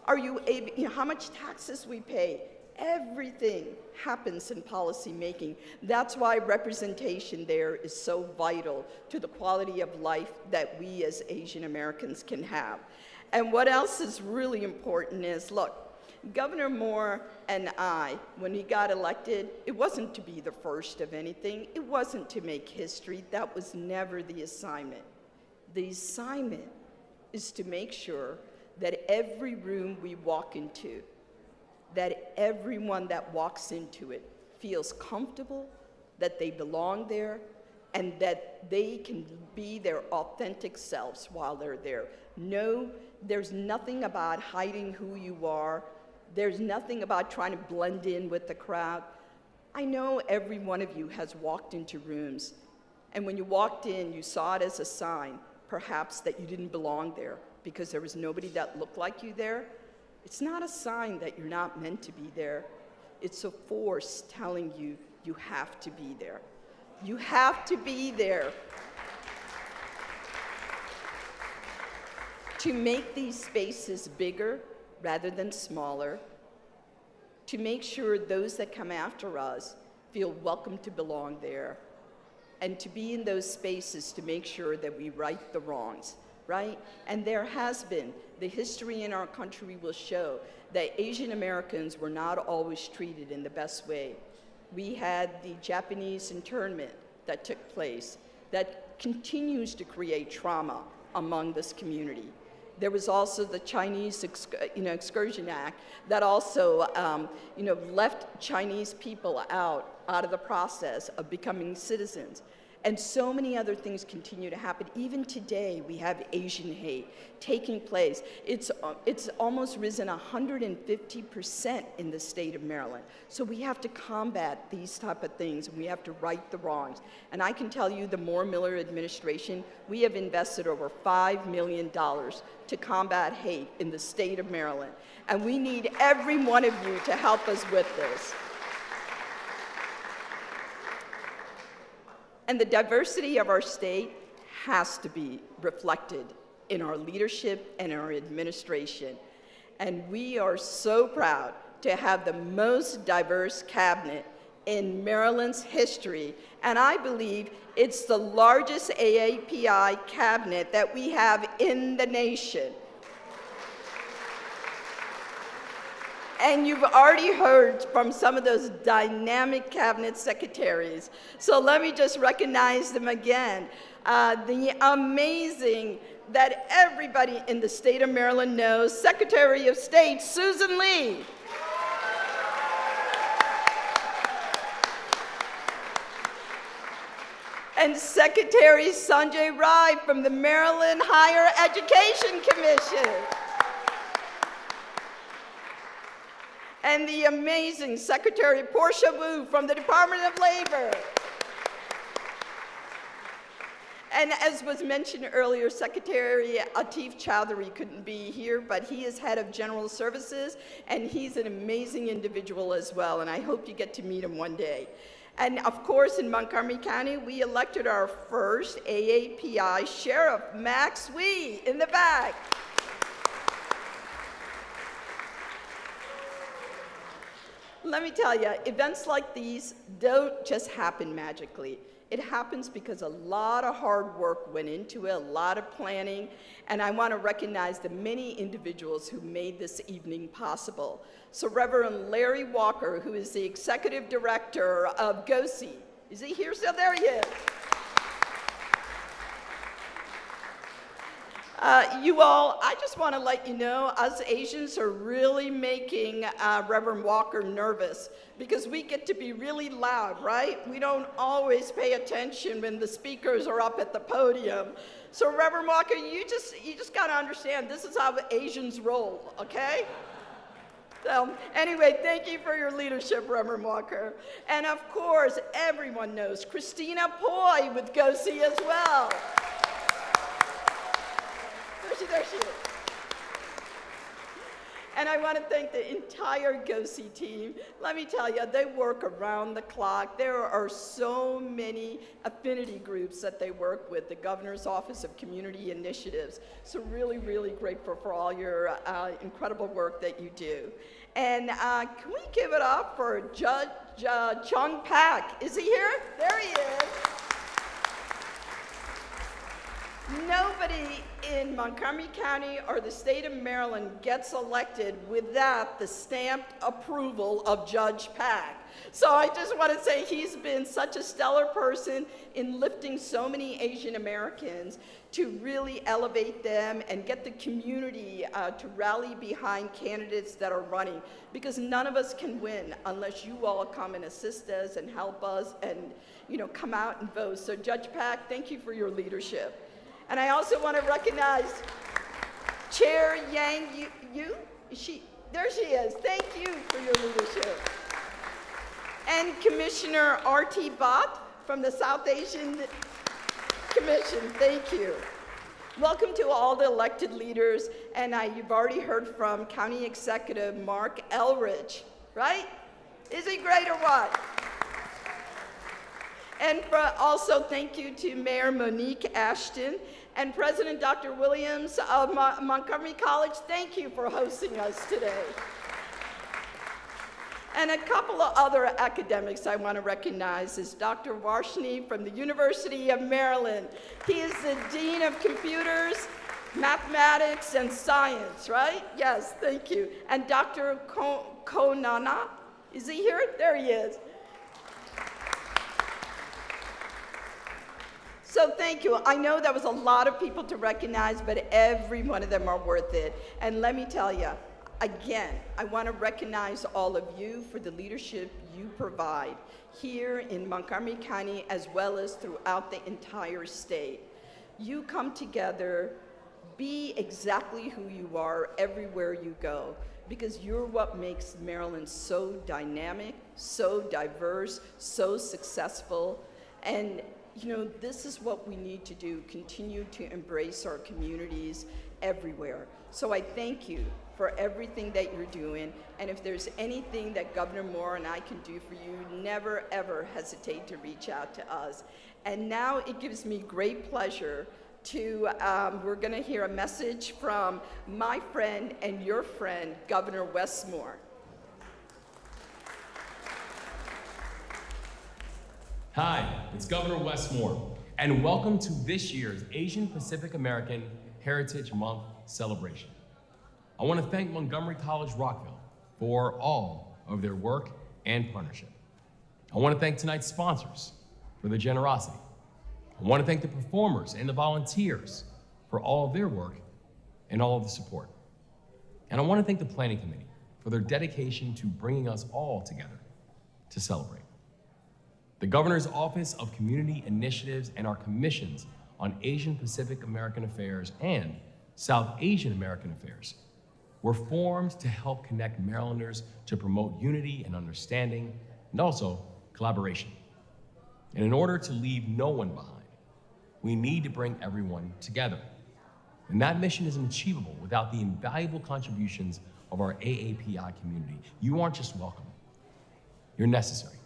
are you able, how much taxes we pay. Everything happens in policy making. That's why representation there is so vital to the quality of life that we as Asian Americans can have. And what else is really important is, look, Governor Moore and I, when he got elected, it wasn't to be the first of anything. It wasn't to make history. That was never the assignment. The assignment is to make sure that every room we walk into, that everyone that walks into it feels comfortable, that they belong there, and that they can be their authentic selves while they're there. No, there's nothing about hiding who you are. There's nothing about trying to blend in with the crowd. I know every one of you has walked into rooms, and when you walked in, you saw it as a sign, perhaps, that you didn't belong there because there was nobody that looked like you there. It's not a sign that you're not meant to be there. It's a force telling you you have to be there. You have to be there to make these spaces bigger rather than smaller, to make sure those that come after us feel welcome to belong there, and to be in those spaces to make sure that we right the wrongs. right? And there has been. The history in our country will show that Asian Americans were not always treated in the best way. We had the Japanese internment that took place that continues to create trauma among this community. There was also the Chinese Excursion Act that also left Chinese people out of the process of becoming citizens. And so many other things continue to happen. Even today, we have Asian hate taking place. It's almost risen 150% in the state of Maryland. So we have to combat these type of things, and we have to right the wrongs. And I can tell you, the Moore Miller administration, we have invested over $5 million to combat hate in the state of Maryland. And we need every one of you to help us with this. And the diversity of our state has to be reflected in our leadership and our administration. And we are so proud to have the most diverse cabinet in Maryland's history. And I believe it's the largest AAPI cabinet that we have in the nation. And you've already heard from some of those dynamic cabinet secretaries. So let me just recognize them again. The amazing, that everybody in the state of Maryland knows, Secretary of State Susan Lee. And Secretary Sanjay Rai from the Maryland Higher Education Commission. And the amazing Secretary Portia Wu from the Department of Labor. And as was mentioned earlier, Secretary Atif Chowdhury couldn't be here, but he is head of General Services, and he's an amazing individual as well, and I hope you get to meet him one day. And of course, in Montgomery County, we elected our first AAPI Sheriff, Max Wee, in the back. Let me tell you, events like these don't just happen magically. It happens because a lot of hard work went into it, a lot of planning, and I want to recognize the many individuals who made this evening possible. So Reverend Larry Walker, who is the Executive Director of GOSI. Is he here still? There he is. You all, I just want to let you know, us Asians are really making Reverend Walker nervous because we get to be really loud, right? We don't always pay attention when the speakers are up at the podium. So Reverend Walker, you just got to understand, this is how Asians roll, okay? So anyway, thank you for your leadership, Reverend Walker. And of course, everyone knows Christina Poi with GOSI as well. There she is. And I want to thank the entire GOSI team. Let me tell you, they work around the clock. There are so many affinity groups that they work with, the Governor's Office of Community Initiatives. So really, really grateful for all your incredible work that you do. And can we give it up for Judge Chung Pak? Is he here? There he is. Nobody in Montgomery County or the state of Maryland gets elected without the stamped approval of Judge Pak. So I just want to say he's been such a stellar person in lifting so many Asian Americans to really elevate them and get the community to rally behind candidates that are running, because none of us can win unless you all come and assist us and help us and come out and vote. So Judge Pak, thank you for your leadership. And I also want to recognize Chair Yang Yu. There she is. Thank you for your leadership. And Commissioner R.T. Bhatt from the South Asian Commission. Thank you. Welcome to all the elected leaders. And you've already heard from County Executive Mark Elridge, right? Is he great or what? And also thank you to Mayor Monique Ashton and President Dr. Williams of Montgomery College. Thank you for hosting us today. And a couple of other academics I want to recognize is Dr. Varshney from the University of Maryland. He is the Dean of Computers mathematics and science, right? Yes, thank you. And Dr. Konana, is he here? There he is. So thank you. I know that was a lot of people to recognize, but every one of them are worth it. And let me tell you, again, I want to recognize all of you for the leadership you provide here in Montgomery County as well as throughout the entire state. You come together, be exactly who you are everywhere you go, because you're what makes Maryland so dynamic, so diverse, so successful. And you know, this is what we need to do, continue to embrace our communities everywhere. So I thank you for everything that you're doing, and if there's anything that Governor Moore and I can do for you, never ever hesitate to reach out to us. And now it gives me great pleasure to, we're gonna hear a message from my friend and your friend, Governor Wes Moore. Hi, it's Governor Wes Moore, and welcome to this year's Asian Pacific American Heritage Month celebration. I want to thank Montgomery College Rockville for all of their work and partnership. I want to thank tonight's sponsors for their generosity. I want to thank the performers and the volunteers for all of their work and all of the support. And I want to thank the Planning Committee for their dedication to bringing us all together to celebrate. The Governor's Office of Community Initiatives and our commissions on Asian Pacific American Affairs and South Asian American Affairs were formed to help connect Marylanders to promote unity and understanding and also collaboration. And in order to leave no one behind, we need to bring everyone together. And that mission isn't achievable without the invaluable contributions of our AAPI community. You aren't just welcome, you're necessary.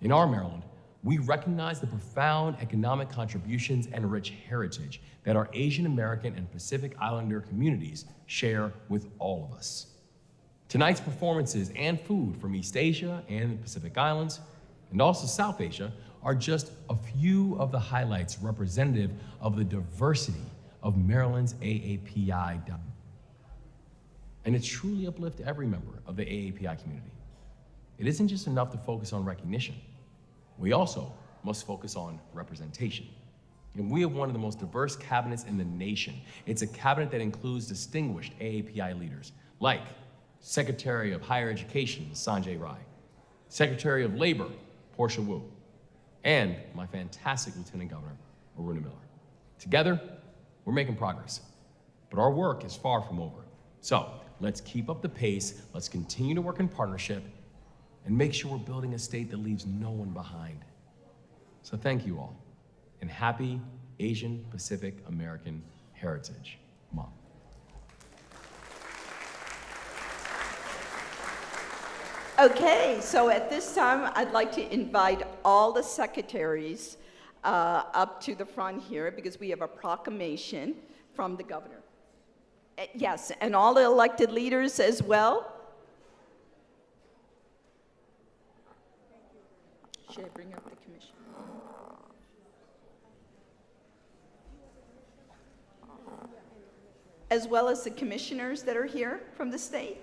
In our Maryland, we recognize the profound economic contributions and rich heritage that our Asian American and Pacific Islander communities share with all of us. Tonight's performances and food from East Asia and the Pacific Islands, and also South Asia, are just a few of the highlights representative of the diversity of Maryland's AAPI. And it truly uplifts every member of the AAPI community. It isn't just enough to focus on recognition. We also must focus on representation. And we have one of the most diverse cabinets in the nation. It's a cabinet that includes distinguished AAPI leaders like Secretary of Higher Education, Sanjay Rai, Secretary of Labor, Portia Wu, and my fantastic Lieutenant Governor, Aruna Miller. Together, we're making progress, but our work is far from over. So let's keep up the pace, let's continue to work in partnership, and make sure we're building a state that leaves no one behind. So thank you all, and happy Asian Pacific American Heritage Month. Okay, so at this time, I'd like to invite all the secretaries up to the front here because we have a proclamation from the governor. Yes, and all the elected leaders as well. Should I bring up the commission? As well as the commissioners that are here from the state?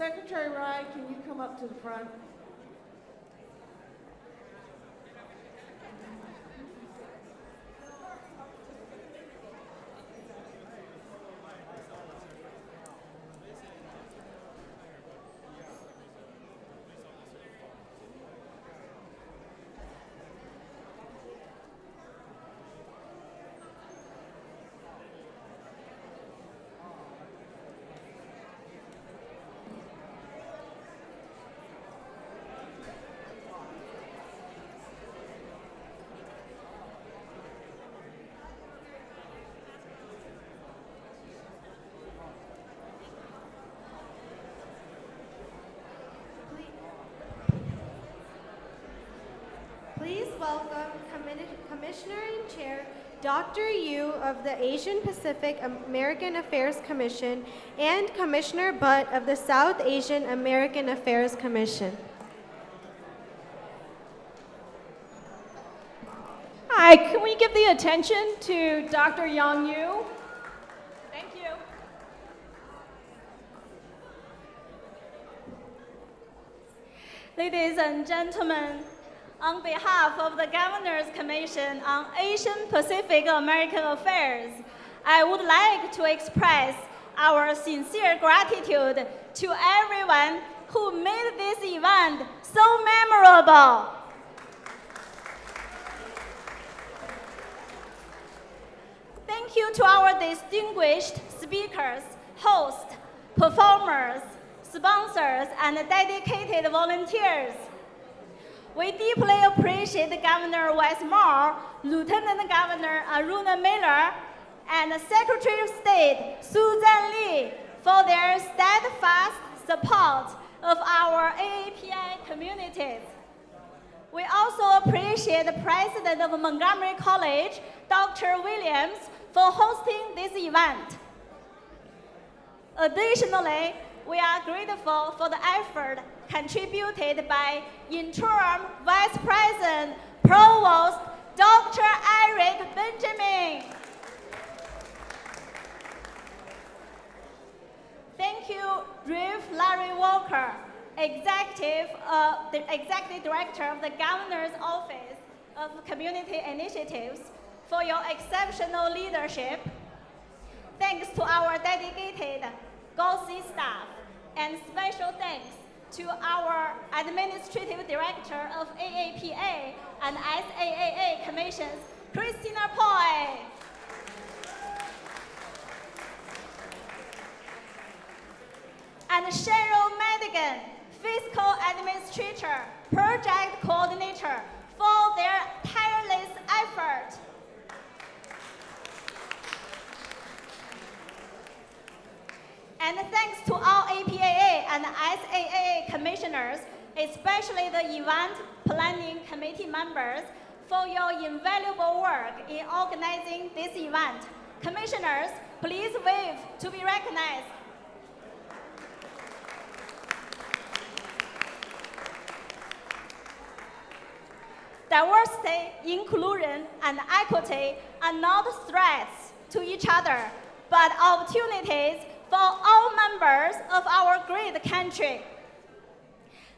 Secretary Rye, can you come up to the front? Please welcome Commissioner in Chair Dr. Yu of the Asian Pacific American Affairs Commission and Commissioner Butt of the South Asian American Affairs Commission. Hi, can we give the attention to Dr. Yang Yu? Thank you. Ladies and gentlemen, on behalf of the Governor's Commission on Asian Pacific American Affairs, I would like to express our sincere gratitude to everyone who made this event so memorable. Thank you to our distinguished speakers, hosts, performers, sponsors, and dedicated volunteers. We deeply appreciate Governor Westmore, Lieutenant Governor Aruna Miller, and Secretary of State Susan Lee for their steadfast support of our AAPI communities. We also appreciate the President of Montgomery College, Dr. Williams, for hosting this event. Additionally, we are grateful for the effort contributed by Interim Vice President Provost Dr. Eric Benjamin. Thank you, Rev. Larry Walker, Executive Director of the Governor's Office of Community Initiatives, for your exceptional leadership. Thanks to our dedicated GOSI staff, and special thanks to our Administrative Director of AAPA and SAAA Commissions, Christina Poi. And Cheryl Madigan, Fiscal Administrator, Project Coordinator, for their tireless effort. And thanks to all APAA and SAAA commissioners, especially the event planning committee members, for your invaluable work in organizing this event. Commissioners, please wave to be recognized. Diversity, inclusion, and equity are not threats to each other, but opportunities for all members of our great country.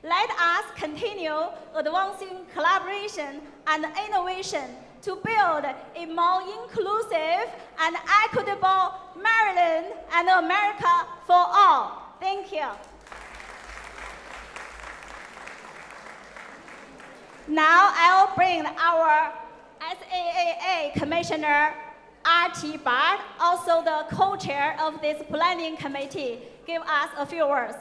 Let us continue advancing collaboration and innovation to build a more inclusive and equitable Maryland and America for all. Thank you. Now I'll bring our SAAA Commissioner R.T. Bart, also the co-chair of this planning committee, give us a few words.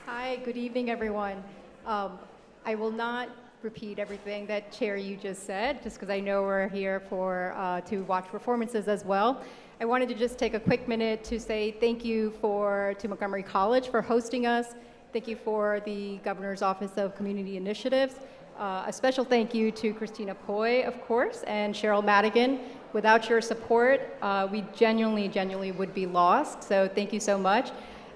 Hi, good evening, everyone. I will not repeat everything that Chair Yu just said, just because I know we're here to watch performances as well. I wanted to just take a quick minute to say thank you to Montgomery College for hosting us. Thank you for the Governor's Office of Community Initiatives. A special thank you to Christina Poi, of course, and Cheryl Madigan. Without your support, we genuinely would be lost, so thank you so much.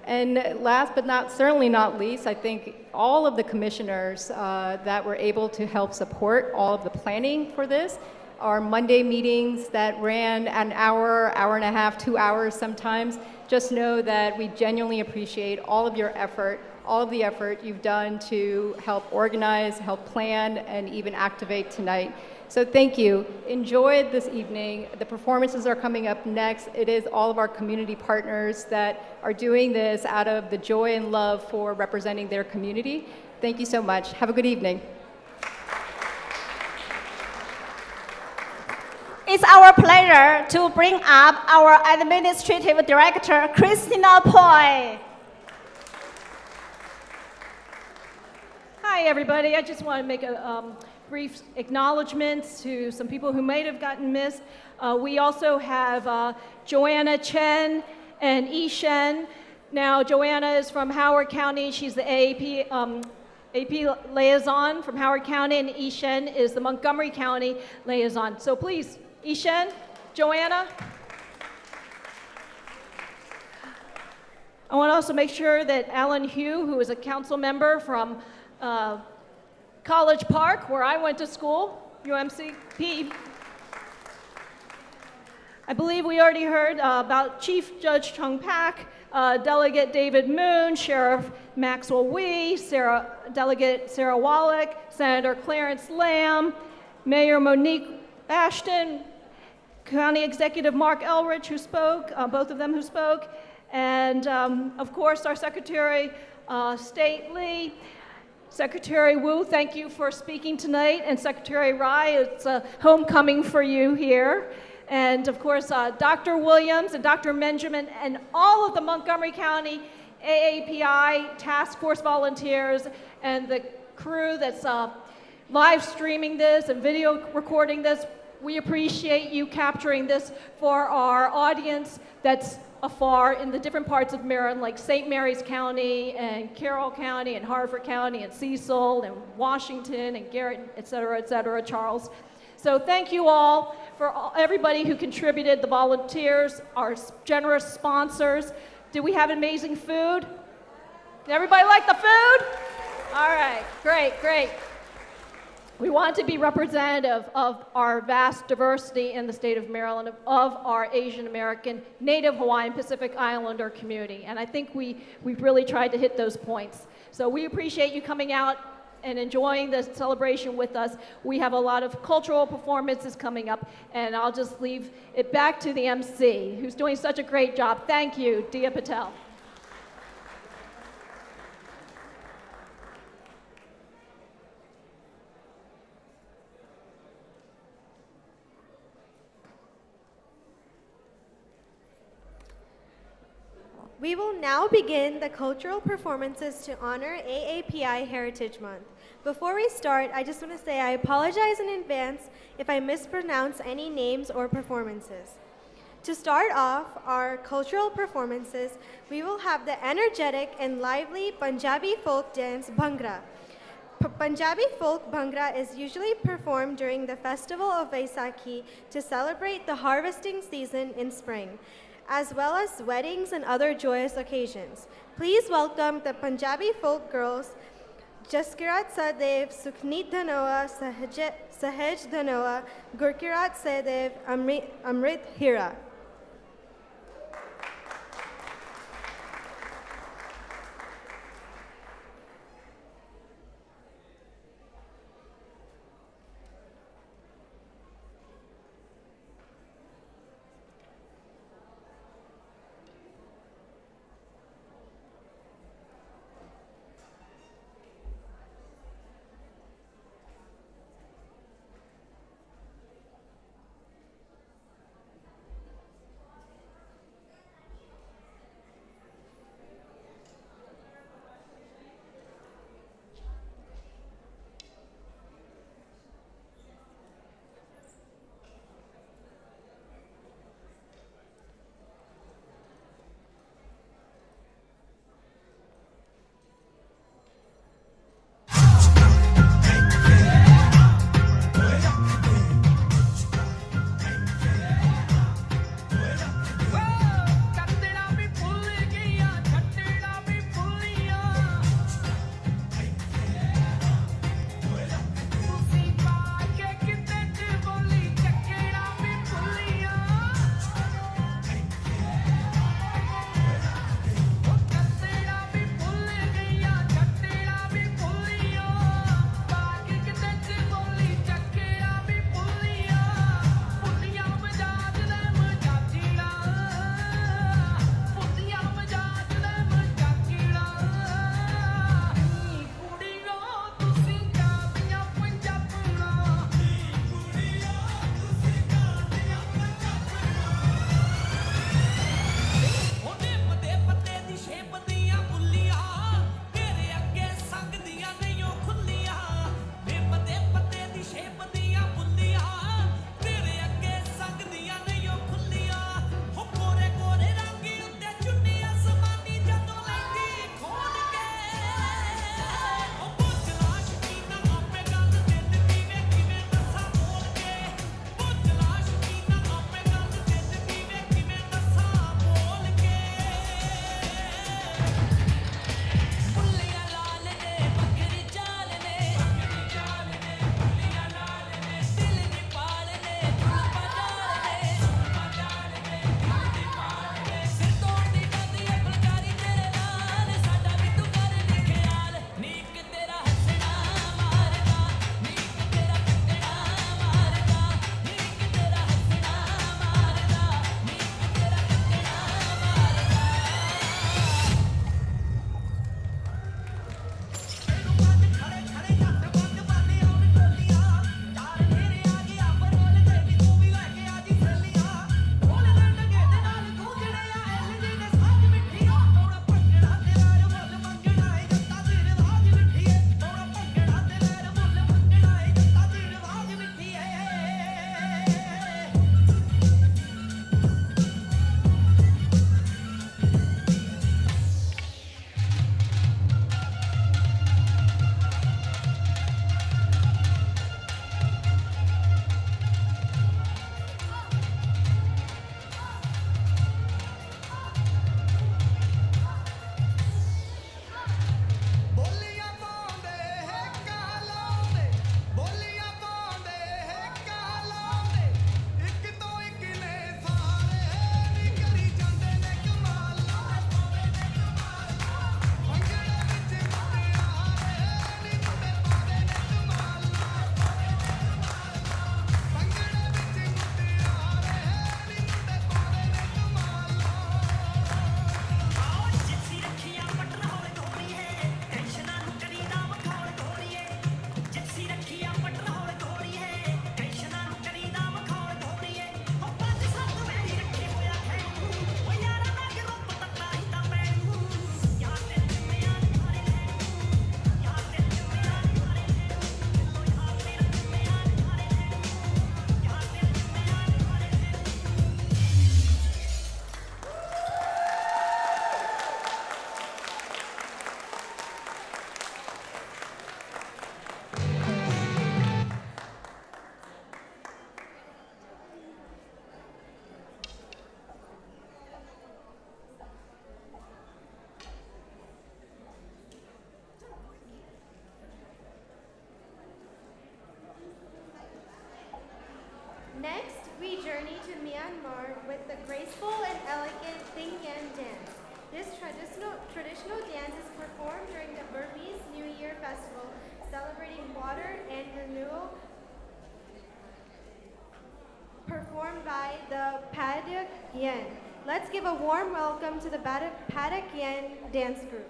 And last but certainly not least, I think all of the commissioners that were able to help support all of the planning for this. our Monday meetings that ran an hour, hour and a half, 2 hours sometimes. Just know that we genuinely appreciate all of your effort, all of the effort you've done to help organize, help plan, and even activate tonight. So thank you. Enjoy this evening. The performances are coming up next. It is all of our community partners that are doing this out of the joy and love for representing their community. Thank you so much. Have a good evening. It's our pleasure to bring up our Administrative Director, Christina Poi. Hi, everybody. I just want to make a brief acknowledgments to some people who might have gotten missed. We also have Joanna Chen and Yi Shen. Now, Joanna is from Howard County. She's the AP liaison from Howard County, and Yi Shen is the Montgomery County liaison. So please, Yi Shen, Joanna. I want to also make sure that Alan Hugh, who is a council member from College Park, where I went to school, UMCP. I believe we already heard about Chief Judge Chung Pak, Delegate David Moon, Sheriff Maxwell Wee, Delegate Sarah Wallach, Senator Clarence Lamb, Mayor Monique Ashton, County Executive Mark Elrich, who spoke, both of them who spoke, and of course our Secretary State Lee. Secretary Wu, thank you for speaking tonight, and Secretary Rai, it's a homecoming for you here. And of course, Dr. Williams and Dr. Benjamin and all of the Montgomery County AAPI task force volunteers and the crew that's live streaming this and video recording this. We appreciate you capturing this for our audience that's afar in the different parts of Maryland, like St. Mary's County and Carroll County and Harford County and Cecil and Washington and Garrett, et cetera, Charles. So thank you all for everybody who contributed, the volunteers, our generous sponsors. Did we have amazing food? Did everybody like the food? All right, great. We want to be representative of our vast diversity in the state of Maryland, of our Asian American, Native Hawaiian, Pacific Islander community. And I think we've really tried to hit those points. So we appreciate you coming out and enjoying the celebration with us. We have a lot of cultural performances coming up, and I'll just leave it back to the MC, who's doing such a great job. Thank you, Dia Patel. We will now begin the cultural performances to honor AAPI Heritage Month. Before we start, I just want to say I apologize in advance if I mispronounce any names or performances. To start off our cultural performances, we will have the energetic and lively Punjabi folk dance Bhangra. Punjabi folk Bhangra is usually performed during the festival of Vaisakhi to celebrate the harvesting season in spring, as well as weddings and other joyous occasions. Please welcome the Punjabi folk girls, Jaskirat Sadev, Sukhneet Dhanoa, Sahaj Dhanoa, Gurkirat Sadev, Amrit Hira. Myanmar with the graceful and elegant Ding Yan dance. This traditional dance is performed during the Burmese New Year festival, celebrating water and renewal, performed by the Padak Yen. Let's give a warm welcome to the Padak Yen dance group.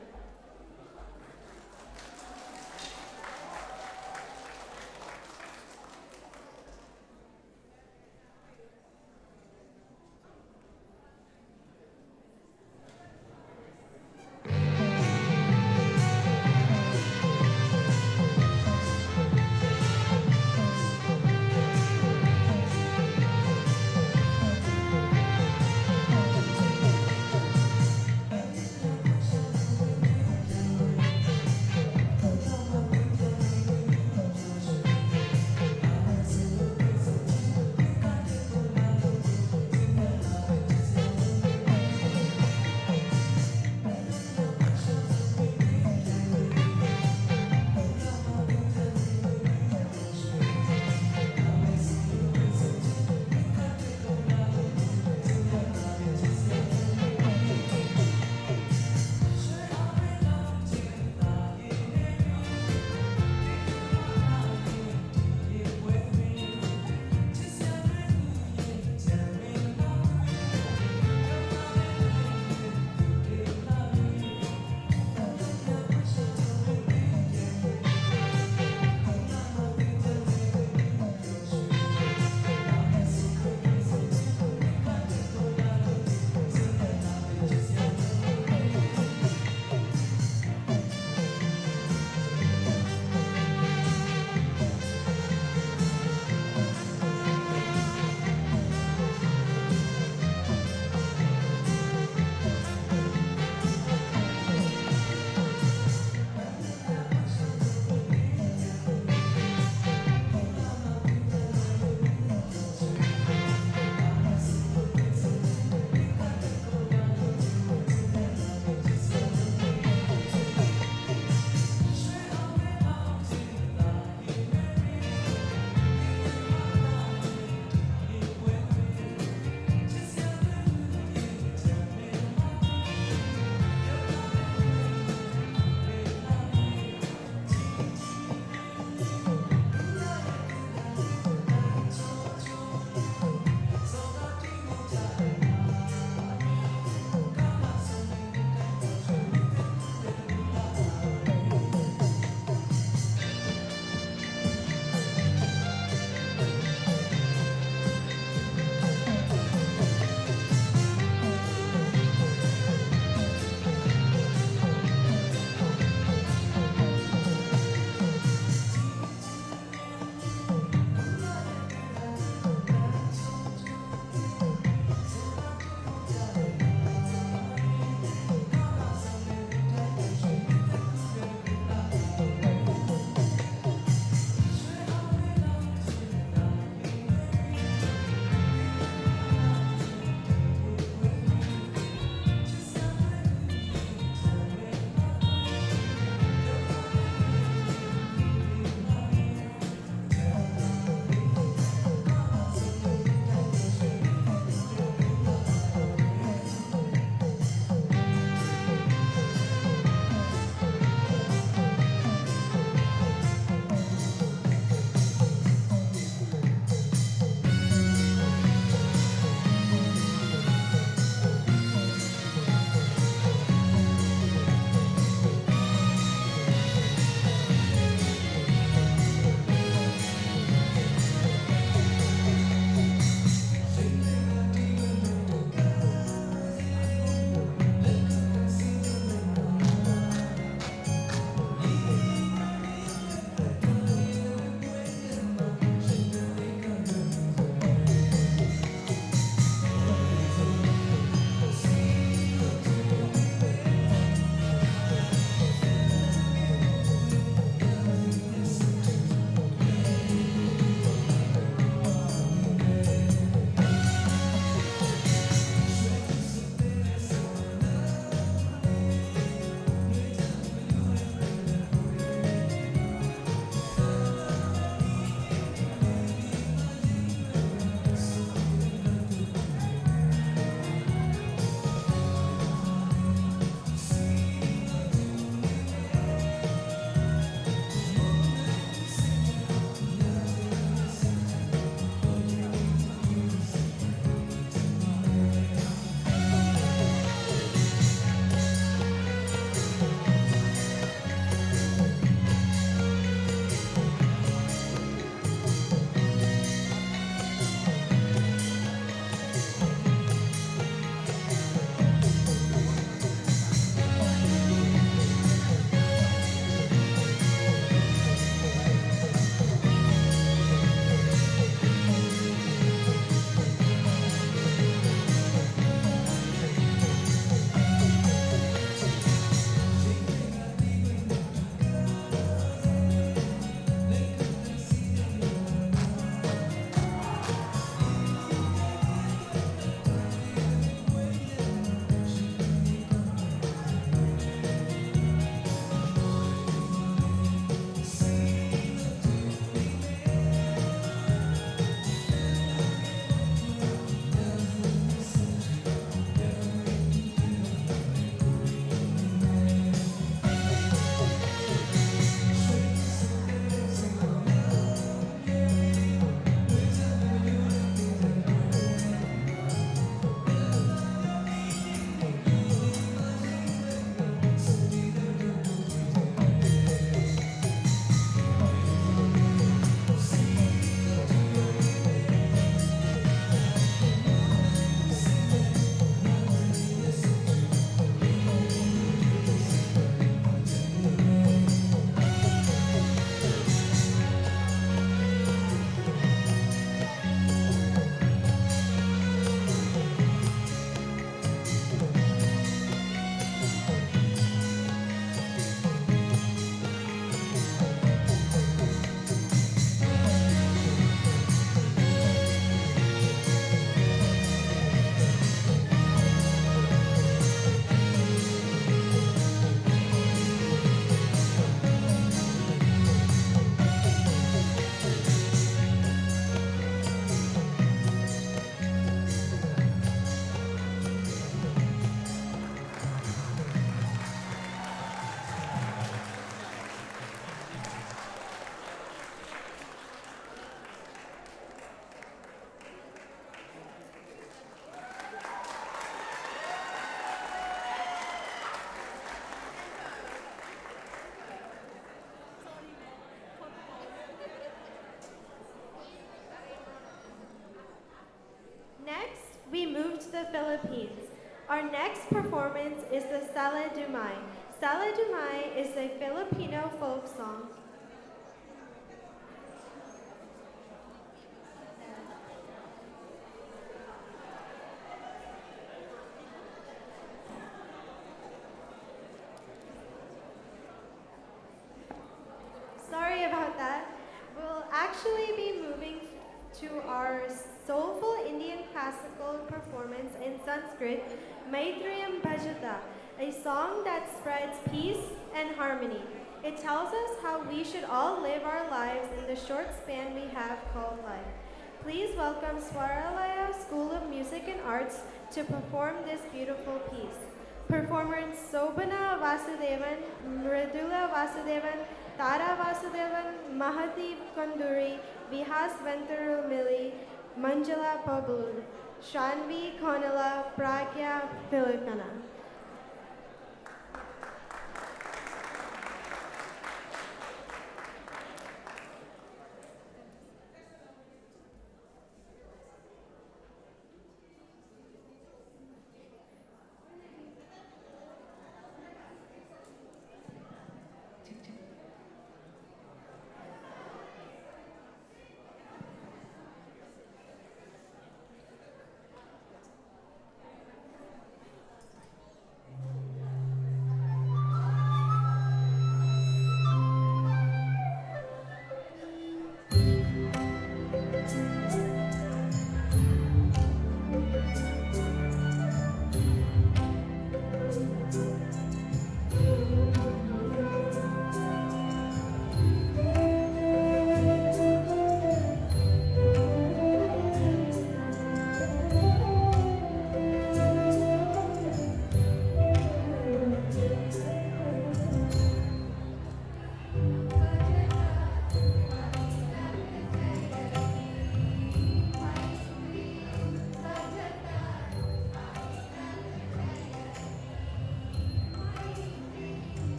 move to the Philippines. Our next performance is the Sala Dumay. Sala Dumay is a Filipino folk song. Sorry about that. We'll actually be moving to our soulful Indian classical performance in Sanskrit, Maitriyam Bhajata, a song that spreads peace and harmony. It tells us how we should all live our lives in the short span we have called life. Please welcome Swaralaya School of Music and Arts to perform this beautiful piece. Performers Sobhana Vasudevan, Mridula Vasudevan, Tara Vasudevan, Mahati Kanduri, Vihas Venturumili, Manjala Pablu, Shanvi Konala, Pragya Pilipana.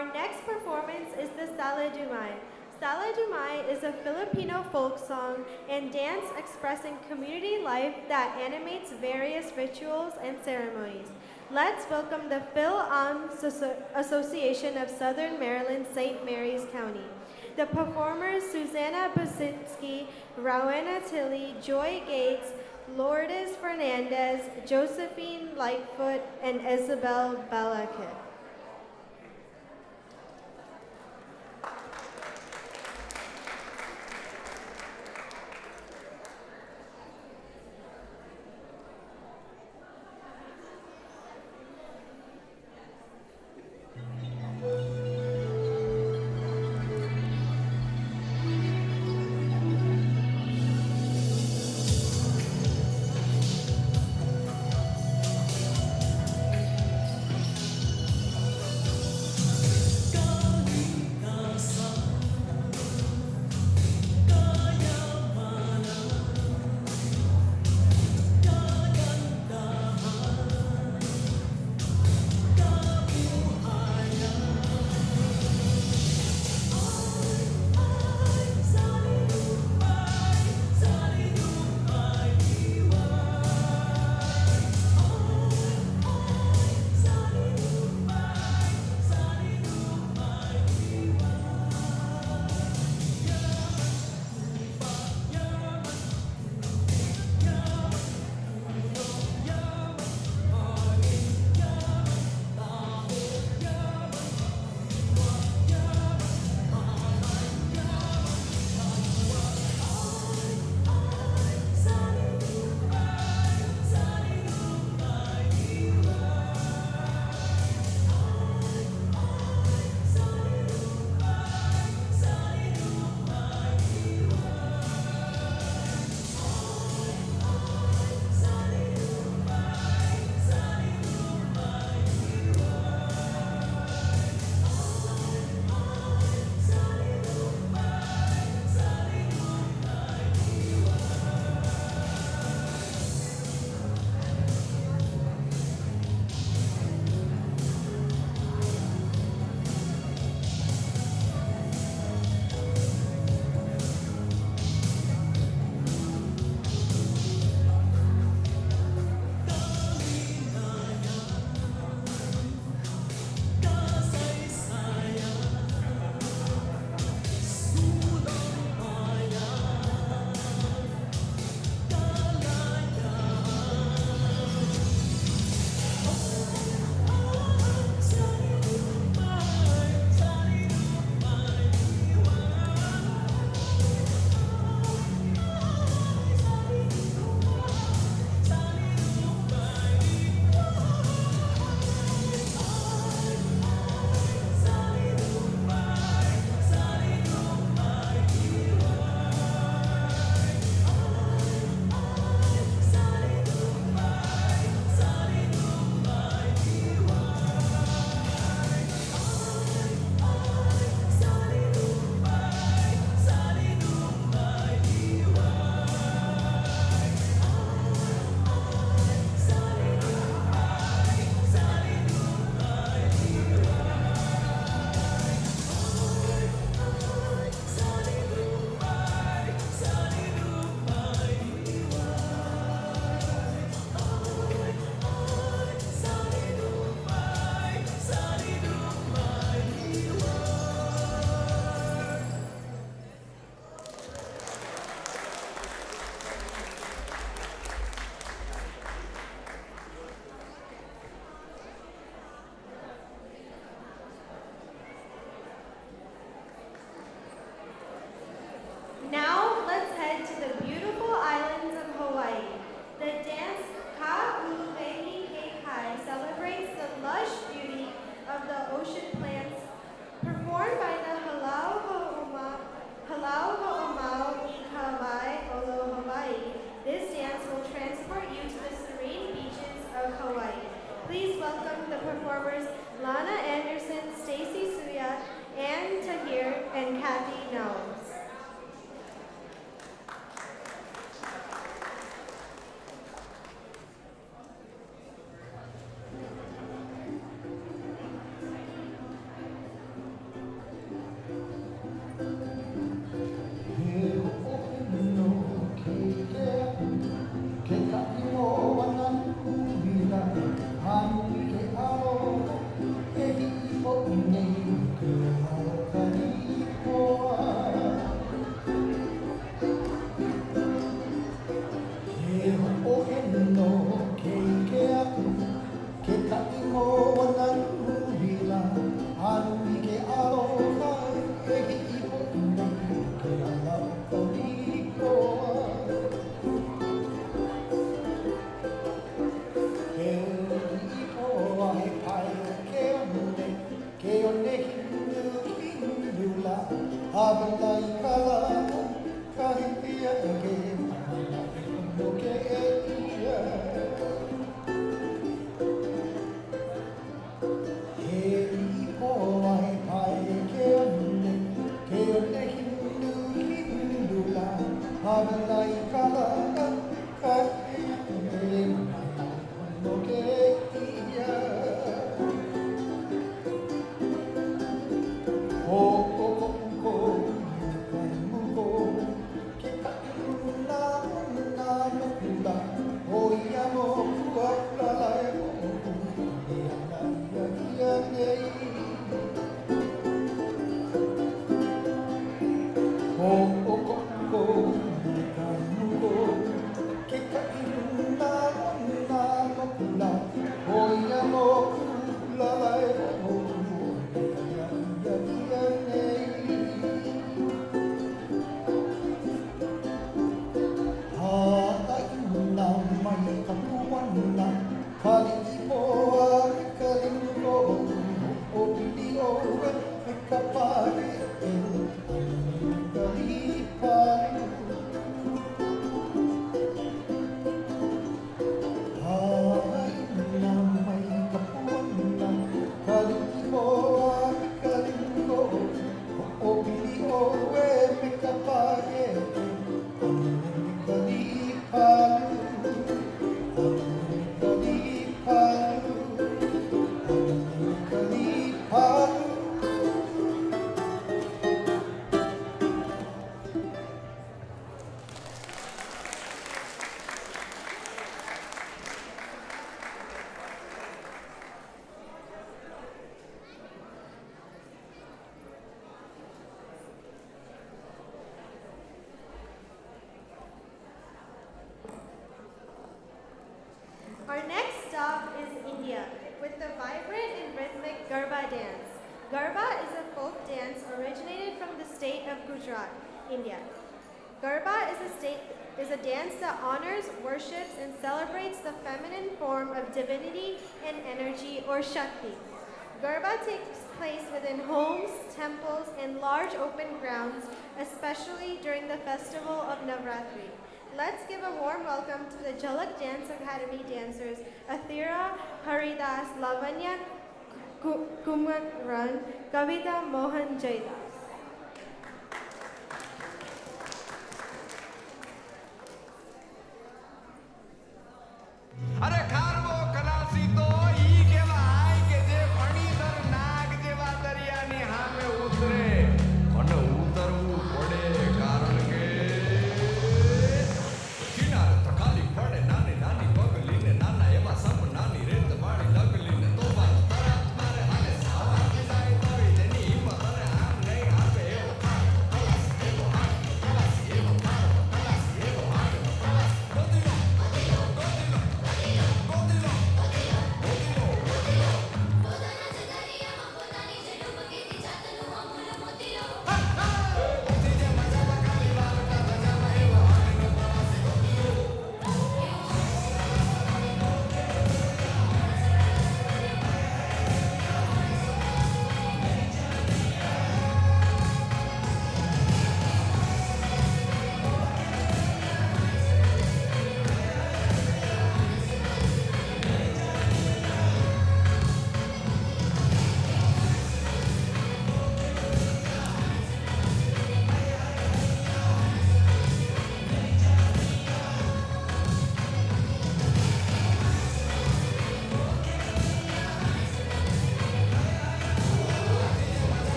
Our next performance is the Sala Dumay. Sala Dumay is a Filipino folk song and dance expressing community life that animates various rituals and ceremonies. Let's welcome the Association of Southern Maryland, St. Mary's County. The performers Susanna Businski, Rowena Tilley, Joy Gates, Lourdes Fernandez, Josephine Lightfoot, and Isabel Balakit. Now let's head to the beautiful islands of Hawaii. The dance Ka'ulehi Kekai celebrates the lush beauty of the ocean plants. Performed by the Halau Ho'omau I Kawai Olo Hawaii, this dance will transport you to the serene beaches of Hawaii. Please welcome the performers Lana Anderson, Stacy Suya, Ann Tahir, and Kathy Knowles. Garba is a folk dance originated from the state of Gujarat, India. Garba is a dance that honors, worships, and celebrates the feminine form of divinity and energy, or Shakti. Garba takes place within homes, temples, and large open grounds, especially during the festival of Navratri. Let's give a warm welcome to the Jalak Dance Academy dancers, Athira Haridas, Lavanya Kumaran, Kavita Mohan Jaidas. अरे खारबो कलासी तो ई केवाय के जे फणीधर नाग जेवा दरियानी हामे उतरे અને ઉતરવું પડે કારણ કે કિનારે તો ખાલી પડે નાની નાની પગલીને નાના એવા સમ નાની રેત વાળી લગલીને તો વાત તરત મારે હાલે સાવા જાય તોય તેની હિંમત અરે આમ નહીં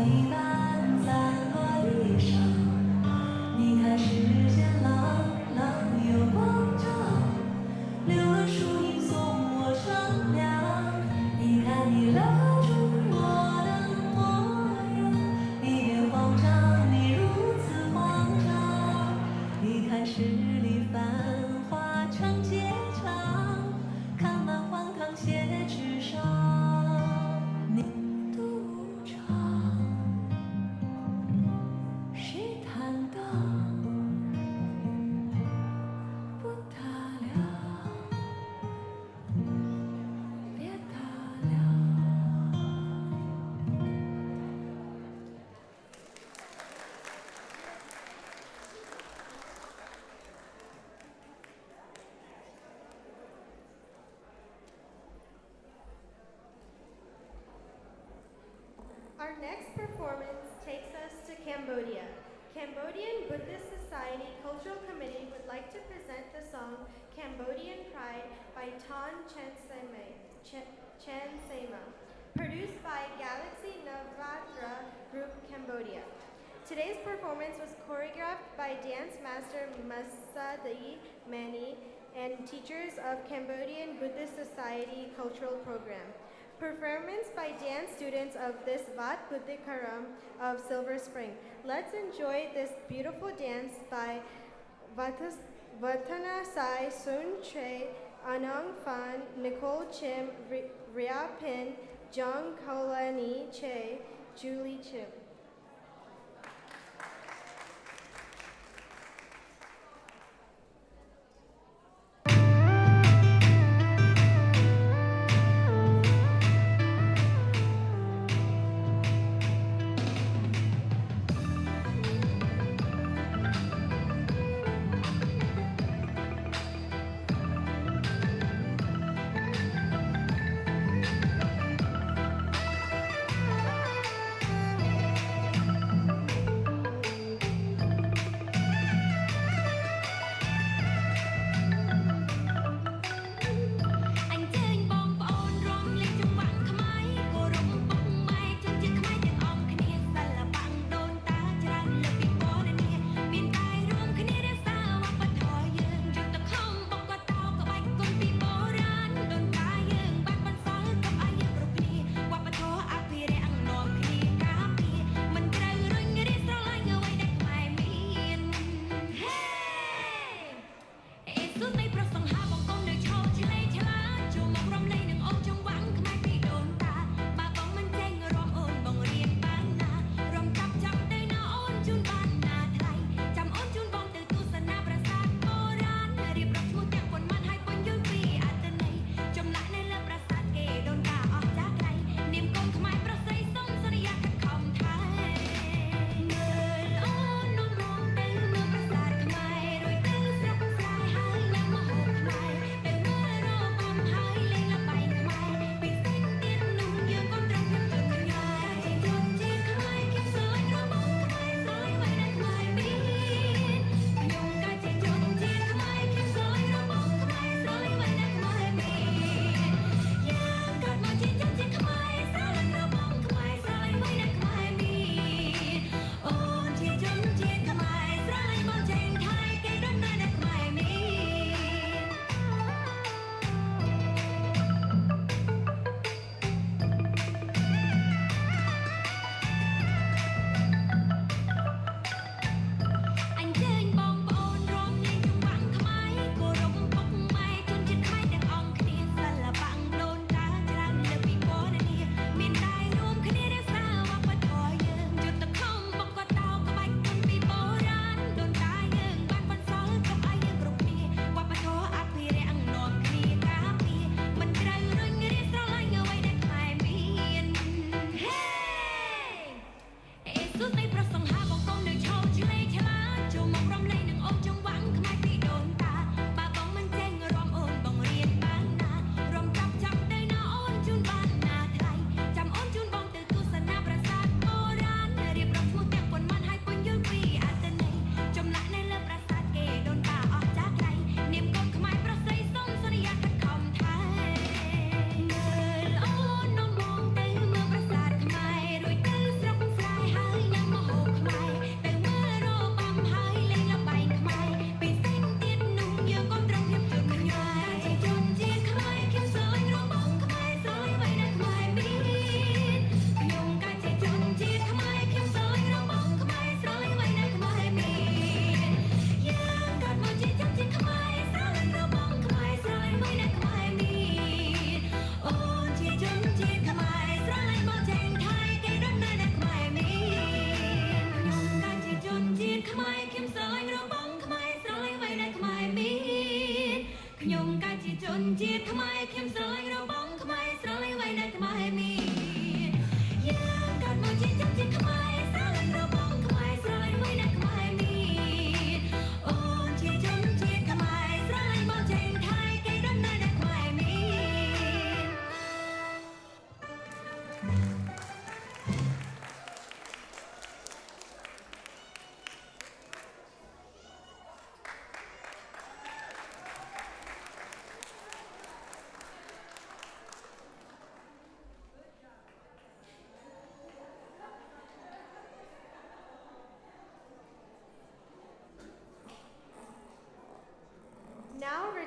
一半散落地上。你看时间朗朗又光照，留了树荫送我乘凉。你看你拉住我的模样，一别慌张，你如此慌张。你看十里繁华长街长，看满荒唐写纸上。你独唱，谁坦荡？不打量，别打量。Our next performance takes us to Cambodia. Cambodian Buddhist Society Cultural Committee would like to present the song Cambodian Pride by Chan Sema, produced by Galaxy Navatra Group Cambodia. Today's performance was choreographed by dance master Masadi Mani and teachers of Cambodian Buddhist Society Cultural Program. Performance by dance students of this Vat Buddhikaram of Silver Spring. Let's enjoy this beautiful dance by Vatana Sai, Sun Che, Anang Phan, Nicole Chim, Ria Pin, Jong Kolani Che, Julie Chim.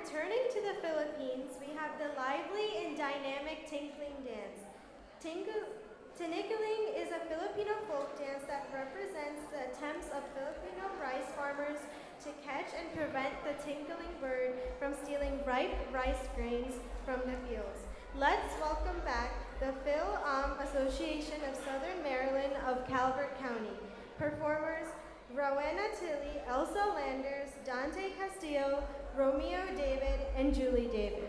returning to the Philippines, we have the lively and dynamic tinkling dance. Tinikling is a Filipino folk dance that represents the attempts of Filipino rice farmers to catch and prevent the tinkling bird from stealing ripe rice grains from the fields. Let's welcome back the Phil-Am Association of Southern Maryland of Calvert County. Performers Rowena Tilley, Elsa Landers, Dante Castillo, Romeo David, and Julie David.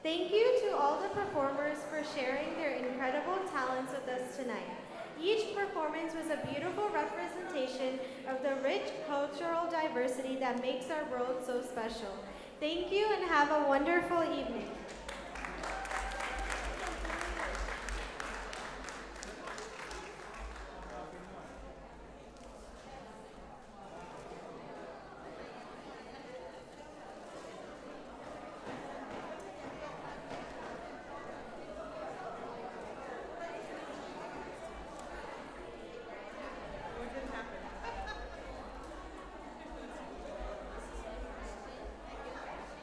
Thank you to all the performers for sharing their incredible talents with us tonight. Each performance was a beautiful representation of the rich cultural diversity that makes our world so special. Thank you and have a wonderful evening.